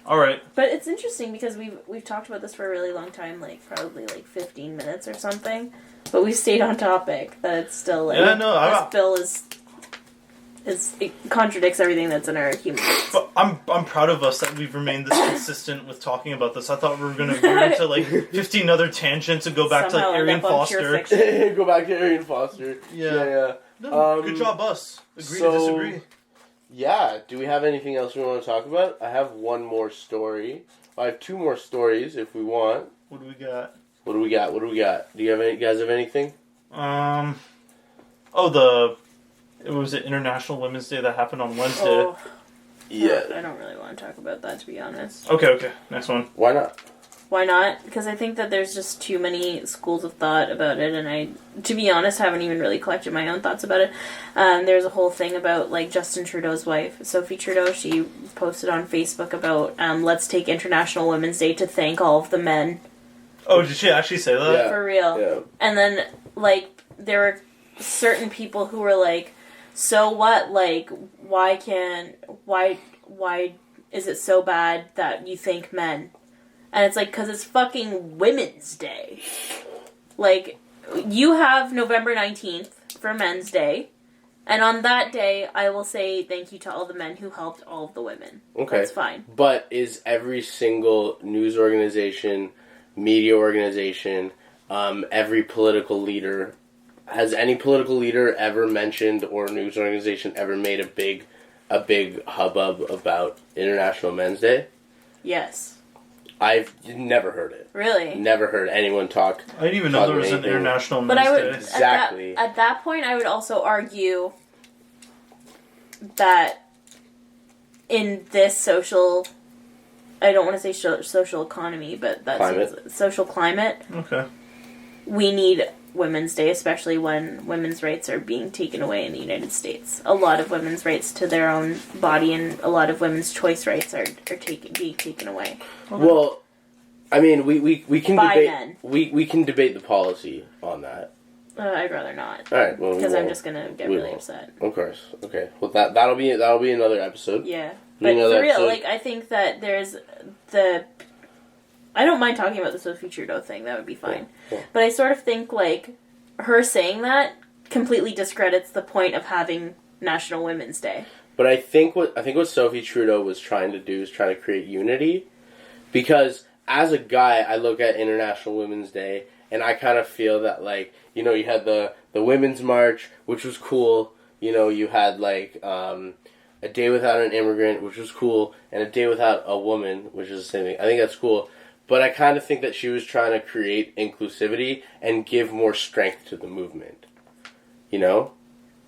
[SPEAKER 3] All right.
[SPEAKER 2] But it's interesting because we've talked about this for a really long time, like probably like 15 minutes or something. But we stayed on topic. That it's still like this bill it contradicts everything that's in our human rights.
[SPEAKER 3] But I'm proud of us that we've remained this consistent with talking about this. I thought we were going to go into like 15 other tangents and go back to like Arian Foster.
[SPEAKER 1] Go back to Arian Foster.
[SPEAKER 3] Yeah. No, good job, us. Agree to disagree.
[SPEAKER 1] Yeah. Do we have anything else we want to talk about? I have one more story. I have two more stories if we want.
[SPEAKER 3] What do we got?
[SPEAKER 1] What do we got? Do you guys have anything?
[SPEAKER 3] It was International Women's Day that happened on Wednesday.
[SPEAKER 2] Oh,
[SPEAKER 1] yeah.
[SPEAKER 2] I don't really want to talk about that, to be honest.
[SPEAKER 3] Okay. Next one.
[SPEAKER 1] Why not?
[SPEAKER 2] Why not? Because I think that there's just too many schools of thought about it, and I, to be honest, haven't even really collected my own thoughts about it. There's a whole thing about, like, Justin Trudeau's wife, Sophie Trudeau. She posted on Facebook about, let's take International Women's Day to thank all of the men.
[SPEAKER 3] Oh, did she actually say that?
[SPEAKER 1] Yeah.
[SPEAKER 2] For real.
[SPEAKER 1] Yeah.
[SPEAKER 2] And then, like, there were certain people who were like, so what? Like, why is it so bad that you thank men? And it's like, because it's fucking Women's Day. Like, you have November 19th for Men's Day, and on that day, I will say thank you to all the men who helped all of the women.
[SPEAKER 1] Okay.
[SPEAKER 2] That's fine.
[SPEAKER 1] But is every single news organization, media organization, every political leader... Has any political leader ever mentioned, or news organization ever made a big hubbub about International Men's Day?
[SPEAKER 2] Yes.
[SPEAKER 1] I've never heard it.
[SPEAKER 2] Really?
[SPEAKER 1] Never heard anyone talk.
[SPEAKER 3] I didn't even know there was an International Men's Day.
[SPEAKER 1] Exactly.
[SPEAKER 2] At that point, I would also argue that in this social, I don't want to say social economy, but that's social climate.
[SPEAKER 3] Okay.
[SPEAKER 2] We need Women's Day, especially when women's rights are being taken away in the United States. A lot of women's rights to their own body and a lot of women's choice rights are being taken away.
[SPEAKER 1] Okay. Well, I mean, we can debate.
[SPEAKER 2] Men.
[SPEAKER 1] We can debate the policy on that.
[SPEAKER 2] I'd rather not.
[SPEAKER 1] All right. Well,
[SPEAKER 2] because I'm just gonna get really upset.
[SPEAKER 1] Of course. Okay. Well, that'll be another episode.
[SPEAKER 2] Yeah, but for real, like I think that there's the. I don't mind talking about the Sophie Trudeau thing. That would be fine. Yeah. But I sort of think, like, her saying that completely discredits the point of having National Women's Day.
[SPEAKER 1] But I think what Sophie Trudeau was trying to do is trying to create unity. Because as a guy, I look at International Women's Day, and I kind of feel that, like, you know, you had the Women's March, which was cool. You know, you had, like, a day without an immigrant, which was cool, and a day without a woman, which is the same thing. I think that's cool. But I kind of think that she was trying to create inclusivity and give more strength to the movement. You know?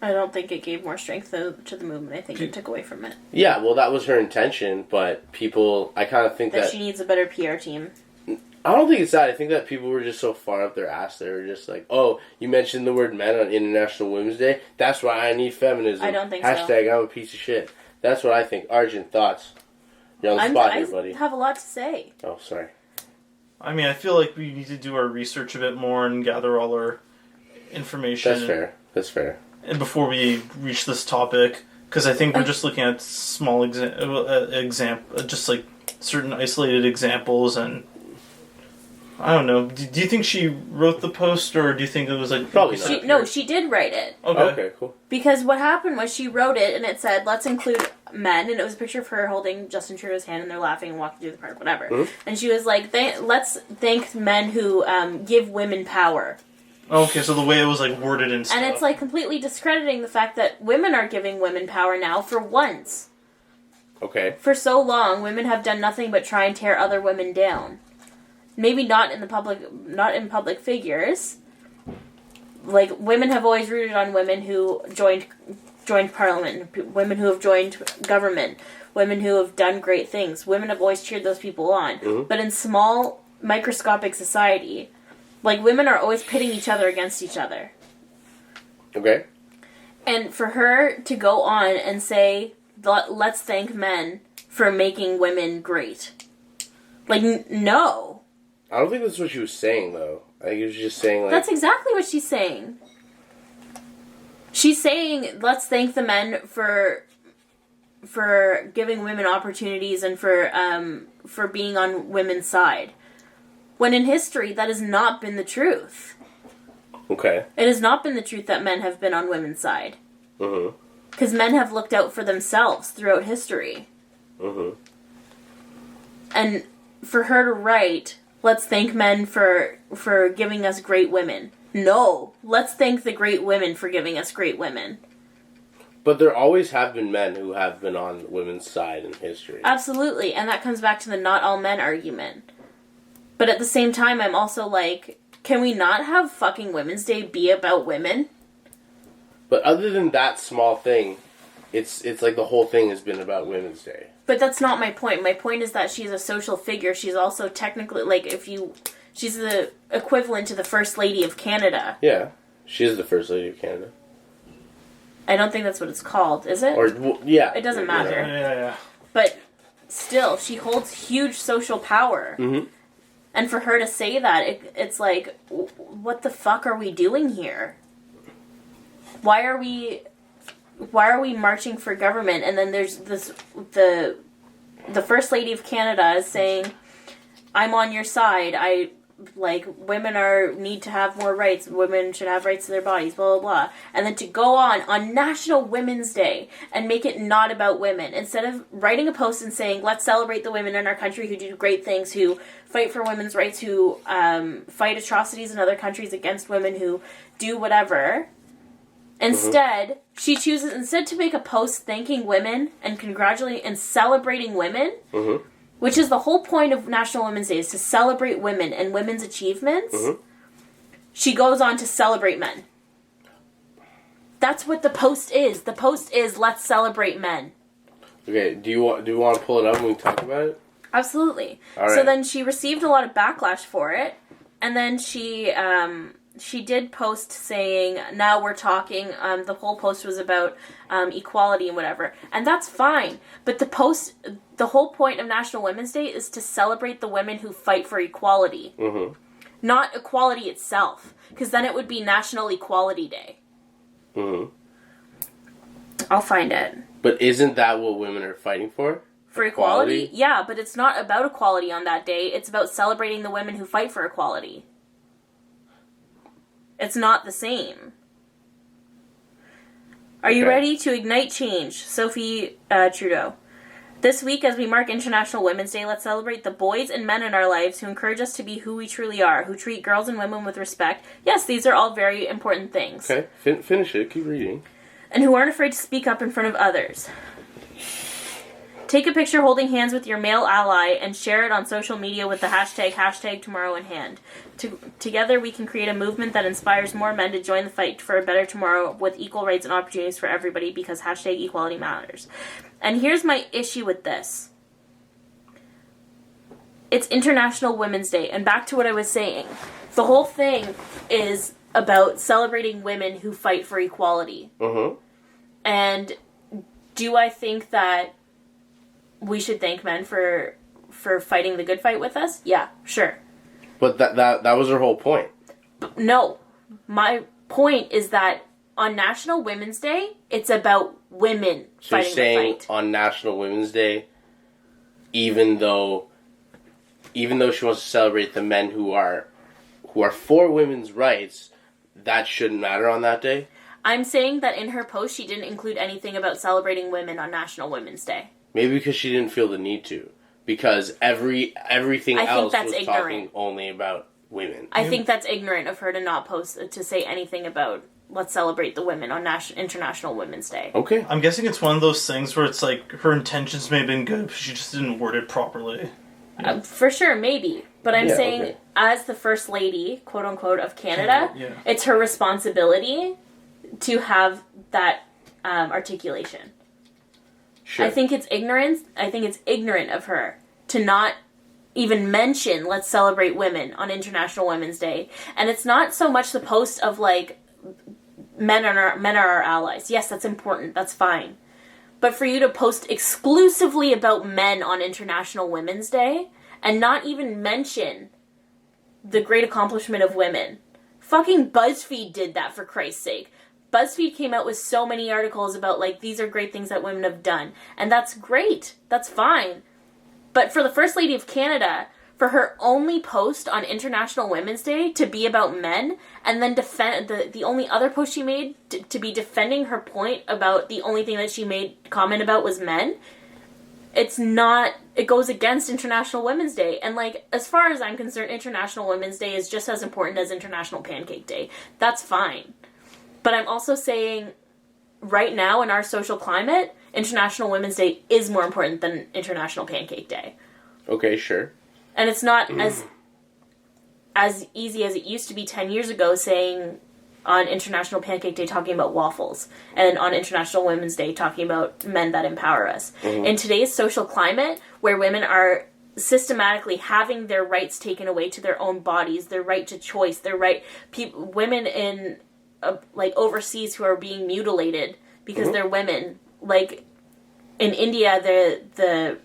[SPEAKER 2] I don't think it gave more strength to the movement. I think it took away from it.
[SPEAKER 1] Yeah, well, that was her intention, but people... I kind of think that...
[SPEAKER 2] she needs a better PR team.
[SPEAKER 1] I don't think it's that. I think that people were just so far up their ass. They were just like, oh, you mentioned the word men on International Women's Day? That's why I need feminism.
[SPEAKER 2] I don't think
[SPEAKER 1] Hashtag I'm a piece of shit. That's what I think. Arjun, thoughts? You're on the spot here, buddy.
[SPEAKER 2] I have a lot to say.
[SPEAKER 1] Oh, sorry.
[SPEAKER 3] I mean, I feel like we need to do our research a bit more and gather all our information.
[SPEAKER 1] That's fair.
[SPEAKER 3] And before we reach this topic, because I think we're just looking at small just like certain isolated examples, and I don't know. Do you think she wrote the post, or do you think it was like
[SPEAKER 1] probably not?
[SPEAKER 2] No, she did write it.
[SPEAKER 1] Okay, cool.
[SPEAKER 2] Because what happened was she wrote it, and it said, "Let's include men," and it was a picture of her holding Justin Trudeau's hand, and they're laughing and walking through the park, whatever. Mm-hmm. And she was like, "Let's thank men who give women power."
[SPEAKER 3] Okay, so the way it was like worded and stuff.
[SPEAKER 2] And it's like completely discrediting the fact that women are giving women power now for once.
[SPEAKER 1] Okay.
[SPEAKER 2] For so long, women have done nothing but try and tear other women down. Maybe not in public figures. Like, women have always rooted on women who joined parliament, women who have joined government, women who have done great things. Women have always cheered those people on. Mm-hmm. But in small, microscopic society, like, women are always pitting each other against each other.
[SPEAKER 1] Okay.
[SPEAKER 2] And for her to go on and say, let's thank men for making women great. Like, no.
[SPEAKER 1] I don't think that's what she was saying, though. I think she was just saying, like...
[SPEAKER 2] That's exactly what she's saying. She's saying, let's thank the men for giving women opportunities and for being on women's side. When in history, that has not been the truth.
[SPEAKER 1] Okay.
[SPEAKER 2] It has not been the truth that men have been on women's side.
[SPEAKER 1] Mm-hmm.
[SPEAKER 2] Because men have looked out for themselves throughout history.
[SPEAKER 1] Mm-hmm.
[SPEAKER 2] And for her to write, let's thank men for giving us great women. No, let's thank the great women for giving us great women.
[SPEAKER 1] But there always have been men who have been on women's side in history.
[SPEAKER 2] Absolutely, and that comes back to the not all men argument. But at the same time, I'm also like, can we not have fucking Women's Day be about women?
[SPEAKER 1] But other than that small thing, it's like the whole thing has been about Women's Day.
[SPEAKER 2] But that's not my point. My point is that she's a social figure. She's also technically, like, she's the equivalent to the First Lady of Canada.
[SPEAKER 1] Yeah, she is the First Lady of Canada.
[SPEAKER 2] I don't think that's what it's called, is it?
[SPEAKER 1] Or, well, yeah.
[SPEAKER 2] It doesn't matter.
[SPEAKER 3] Yeah.
[SPEAKER 2] But still, she holds huge social power.
[SPEAKER 1] Mm-hmm.
[SPEAKER 2] And for her to say that, it's like, what the fuck are we doing here? Why are we marching for government? And then there's the First Lady of Canada is saying, I'm on your side. Women need to have more rights. Women should have rights to their bodies, blah, blah, blah. And then to go on National Women's Day and make it not about women. Instead of writing a post and saying, let's celebrate the women in our country who do great things, who fight for women's rights, who fight atrocities in other countries against women, who do whatever. Instead, she chooses to make a post thanking women and congratulating and celebrating women. Mm-hmm. Which is the whole point of National Women's Day, is to celebrate women and women's achievements. Mm-hmm. She goes on to celebrate men. That's what the post is. The post is, let's celebrate men.
[SPEAKER 1] Okay, do you want to pull it up and we talk about it?
[SPEAKER 2] Absolutely.
[SPEAKER 1] All right.
[SPEAKER 2] So then she received a lot of backlash for it, and then she did post saying, now we're talking, the whole post was about equality and whatever, and that's fine, but the whole point of National Women's Day is to celebrate the women who fight for equality. Mm-hmm. Not equality itself, because then it would be National Equality Day. Mm-hmm. I'll find it.
[SPEAKER 1] But isn't that what women are fighting for?
[SPEAKER 2] For equality? Yeah, but it's not about equality on that day, it's about celebrating the women who fight for equality. It's not the same. Are you ready to ignite change? Sophie Trudeau. This week, as we mark International Women's Day, let's celebrate the boys and men in our lives who encourage us to be who we truly are, who treat girls and women with respect. Yes, these are all very important things.
[SPEAKER 1] Okay, finish it. Keep reading.
[SPEAKER 2] And who aren't afraid to speak up in front of others. Take a picture holding hands with your male ally and share it on social media with the hashtag tomorrow in hand. Together we can create a movement that inspires more men to join the fight for a better tomorrow with equal rights and opportunities for everybody, because hashtag equality matters. And here's my issue with this. It's International Women's Day, and back to what I was saying. The whole thing is about celebrating women who fight for equality. Mm-hmm. And do I think that we should thank men for fighting the good fight with us? Yeah, sure.
[SPEAKER 1] But that was her whole point.
[SPEAKER 2] No. My point is that on National Women's Day, it's about women
[SPEAKER 1] So you're
[SPEAKER 2] fighting
[SPEAKER 1] saying
[SPEAKER 2] the fight.
[SPEAKER 1] on National Women's Day, even though she wants to celebrate the men who are for women's rights, that shouldn't matter on that day?
[SPEAKER 2] I'm saying that in her post, she didn't include anything about celebrating women on National Women's Day.
[SPEAKER 1] Maybe because she didn't feel the need to. Because everything else was talking only about women.
[SPEAKER 2] I think that's ignorant of her to not post, to say anything about let's celebrate the women on International Women's Day.
[SPEAKER 1] Okay.
[SPEAKER 3] I'm guessing it's one of those things where it's like her intentions may have been good, but she just didn't word it properly.
[SPEAKER 2] For sure, maybe. But I'm saying, as the First Lady, quote unquote, of Canada, it's her responsibility to have that articulation.
[SPEAKER 1] Sure.
[SPEAKER 2] I think it's ignorant of her to not even mention let's celebrate women on International Women's Day. And it's not so much the post of like men are our allies. Yes, that's important. That's fine. But for you to post exclusively about men on International Women's Day and not even mention the great accomplishment of women. Fucking BuzzFeed did that, for Christ's sake. BuzzFeed came out with so many articles about, like, these are great things that women have done. And that's great. That's fine. But for the First Lady of Canada, for her only post on International Women's Day to be about men, and then defend the only other post she made to be defending her point about the only thing that she made comment about was men, it goes against International Women's Day. And, like, as far as I'm concerned, International Women's Day is just as important as International Pancake Day. That's fine. But I'm also saying, right now in our social climate, International Women's Day is more important than International Pancake Day.
[SPEAKER 1] Okay, sure.
[SPEAKER 2] And it's not as easy as it used to be 10 years ago saying on International Pancake Day talking about waffles, and on International Women's Day talking about men that empower us. Mm-hmm. In today's social climate, where women are systematically having their rights taken away to their own bodies, their right to choice, their right... women in... like overseas who are being mutilated because they're women. Like in India, the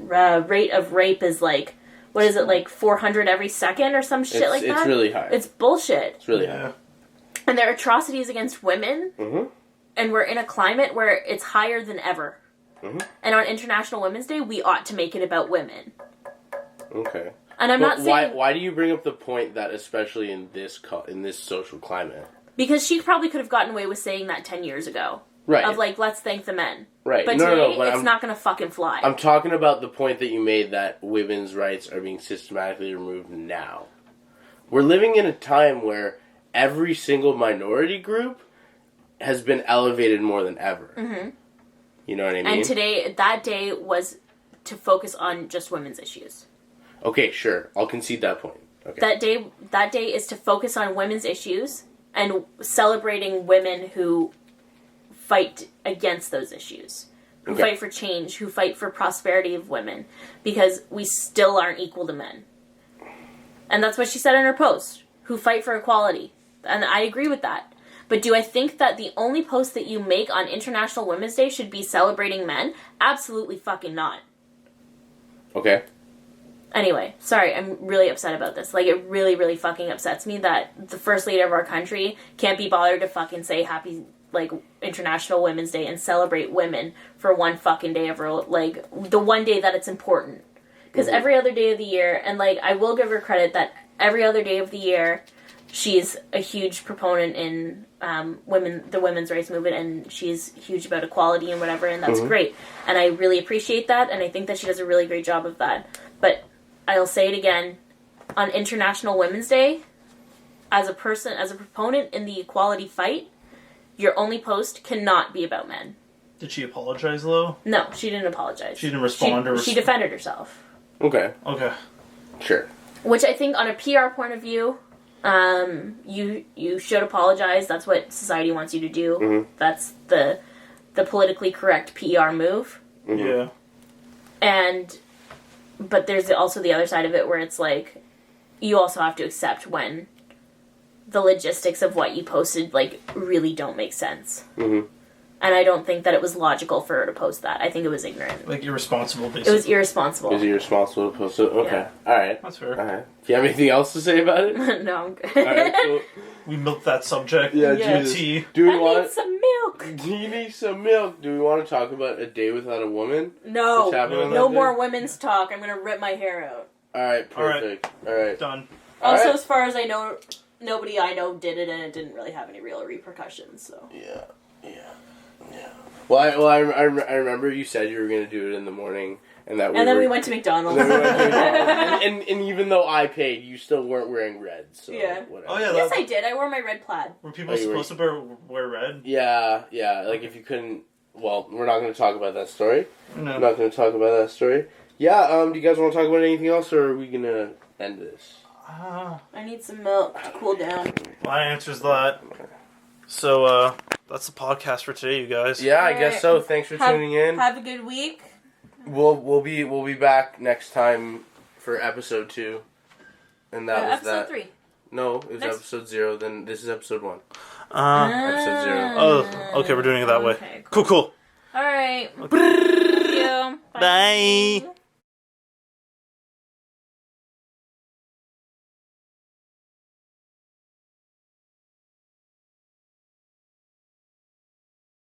[SPEAKER 2] rate of rape is like, what is it, like 400 every second or some shit like that?
[SPEAKER 1] It's really high.
[SPEAKER 2] It's bullshit.
[SPEAKER 1] It's really high.
[SPEAKER 2] And there are atrocities against women, and we're in a climate where it's higher than ever. And on International Women's Day, we ought to make it about women.
[SPEAKER 1] Okay.
[SPEAKER 2] And I'm not saying...
[SPEAKER 1] Why do you bring up the point that especially in this social climate?
[SPEAKER 2] Because she probably could have gotten away with saying that 10 years ago.
[SPEAKER 1] Right.
[SPEAKER 2] Of like, let's thank the men.
[SPEAKER 1] Right.
[SPEAKER 2] But today, it's not going to fucking fly.
[SPEAKER 1] I'm talking about the point that you made that women's rights are being systematically removed now. We're living in a time where every single minority group has been elevated more than ever. Mm-hmm. You know what I mean?
[SPEAKER 2] And that day was to focus on just women's issues.
[SPEAKER 1] Okay, sure. I'll concede that point. Okay.
[SPEAKER 2] That day is to focus on women's issues and celebrating women who fight against those issues, who fight for change, who fight for prosperity of women, because we still aren't equal to men. And that's what she said in her post, who fight for equality. And I agree with that. But do I think that the only post that you make on International Women's Day should be celebrating men? Absolutely fucking not.
[SPEAKER 1] Okay.
[SPEAKER 2] Anyway, sorry, I'm really upset about this. Like, it really, really fucking upsets me that the First Lady of our country can't be bothered to fucking say happy, like, International Women's Day and celebrate women for one fucking day of her, like, the one day that it's important. Because every other day of the year, and, like, I will give her credit that every other day of the year, she's a huge proponent in the women's rights movement, and she's huge about equality and whatever, and that's great. And I really appreciate that, and I think that she does a really great job of that. But I'll say it again, on International Women's Day, as a proponent in the equality fight, your only post cannot be about men.
[SPEAKER 3] Did she apologize, though?
[SPEAKER 2] No, she didn't apologize.
[SPEAKER 3] She didn't respond?
[SPEAKER 2] She defended herself.
[SPEAKER 1] Okay. Sure.
[SPEAKER 2] Which I think, on a PR point of view, you should apologize. That's what society wants you to do. Mm-hmm. That's the politically correct PR move.
[SPEAKER 3] Mm-hmm.
[SPEAKER 2] Yeah. But there's also the other side of it where it's like, you also have to accept when the logistics of what you posted, like, really don't make sense. Mm-hmm. And I don't think that it was logical for her to post that. I think it was ignorant.
[SPEAKER 3] Like irresponsible, basically.
[SPEAKER 2] It was irresponsible.
[SPEAKER 1] It was irresponsible to post it? Okay.
[SPEAKER 2] Yeah.
[SPEAKER 1] Alright.
[SPEAKER 3] That's fair.
[SPEAKER 1] Alright. Do you have anything else to say about it?
[SPEAKER 2] No, I'm good.
[SPEAKER 1] Alright, cool.
[SPEAKER 3] We milked that subject.
[SPEAKER 1] Yeah,
[SPEAKER 2] Yeah.
[SPEAKER 1] Jesus.
[SPEAKER 3] Tea.
[SPEAKER 1] Do we
[SPEAKER 2] I
[SPEAKER 1] want...
[SPEAKER 2] need some milk.
[SPEAKER 1] Do you need some milk? Do we want to talk about a day without a woman?
[SPEAKER 2] No.
[SPEAKER 1] What's happening on
[SPEAKER 2] No
[SPEAKER 1] that
[SPEAKER 2] more
[SPEAKER 1] day?
[SPEAKER 2] women's talk. I'm going to rip my hair out.
[SPEAKER 1] Alright, perfect. Alright.
[SPEAKER 3] Done.
[SPEAKER 2] Also,
[SPEAKER 1] Alright.
[SPEAKER 2] as far as I know, nobody I know did it, and it didn't really have any real repercussions, so...
[SPEAKER 1] Yeah. Well, I remember you said you were going to do it in the morning, and that
[SPEAKER 2] And then we went to McDonald's.
[SPEAKER 1] and, then we went to McDonald's. and even though I paid, you still weren't wearing red, so
[SPEAKER 2] Yeah.
[SPEAKER 1] whatever.
[SPEAKER 3] Oh, yeah.
[SPEAKER 2] Yes, I did. I wore my red plaid.
[SPEAKER 3] Were people
[SPEAKER 1] Oh, you
[SPEAKER 3] supposed to wear red?
[SPEAKER 1] Yeah, like if you couldn't... Well, we're not going to talk about that story.
[SPEAKER 3] No.
[SPEAKER 1] We're not going to talk about that story. Yeah, do you guys want to talk about anything else, or are we going to end this?
[SPEAKER 2] I need some milk to cool down.
[SPEAKER 3] My answer's that. So, that's the podcast for today, you guys.
[SPEAKER 1] Yeah, I
[SPEAKER 2] Alright.
[SPEAKER 1] guess so. Thanks for tuning in.
[SPEAKER 2] Have a good week.
[SPEAKER 1] We'll be back next time for episode 2, and that was
[SPEAKER 2] episode
[SPEAKER 1] that.
[SPEAKER 2] 3.
[SPEAKER 1] No, it was
[SPEAKER 2] Next-
[SPEAKER 1] episode 0. Then this is episode 1.
[SPEAKER 3] Uh,
[SPEAKER 1] Episode 0.
[SPEAKER 3] oh, okay, we're doing it that way.
[SPEAKER 2] Okay,
[SPEAKER 3] Cool.
[SPEAKER 2] All right. Thank you.
[SPEAKER 3] Bye.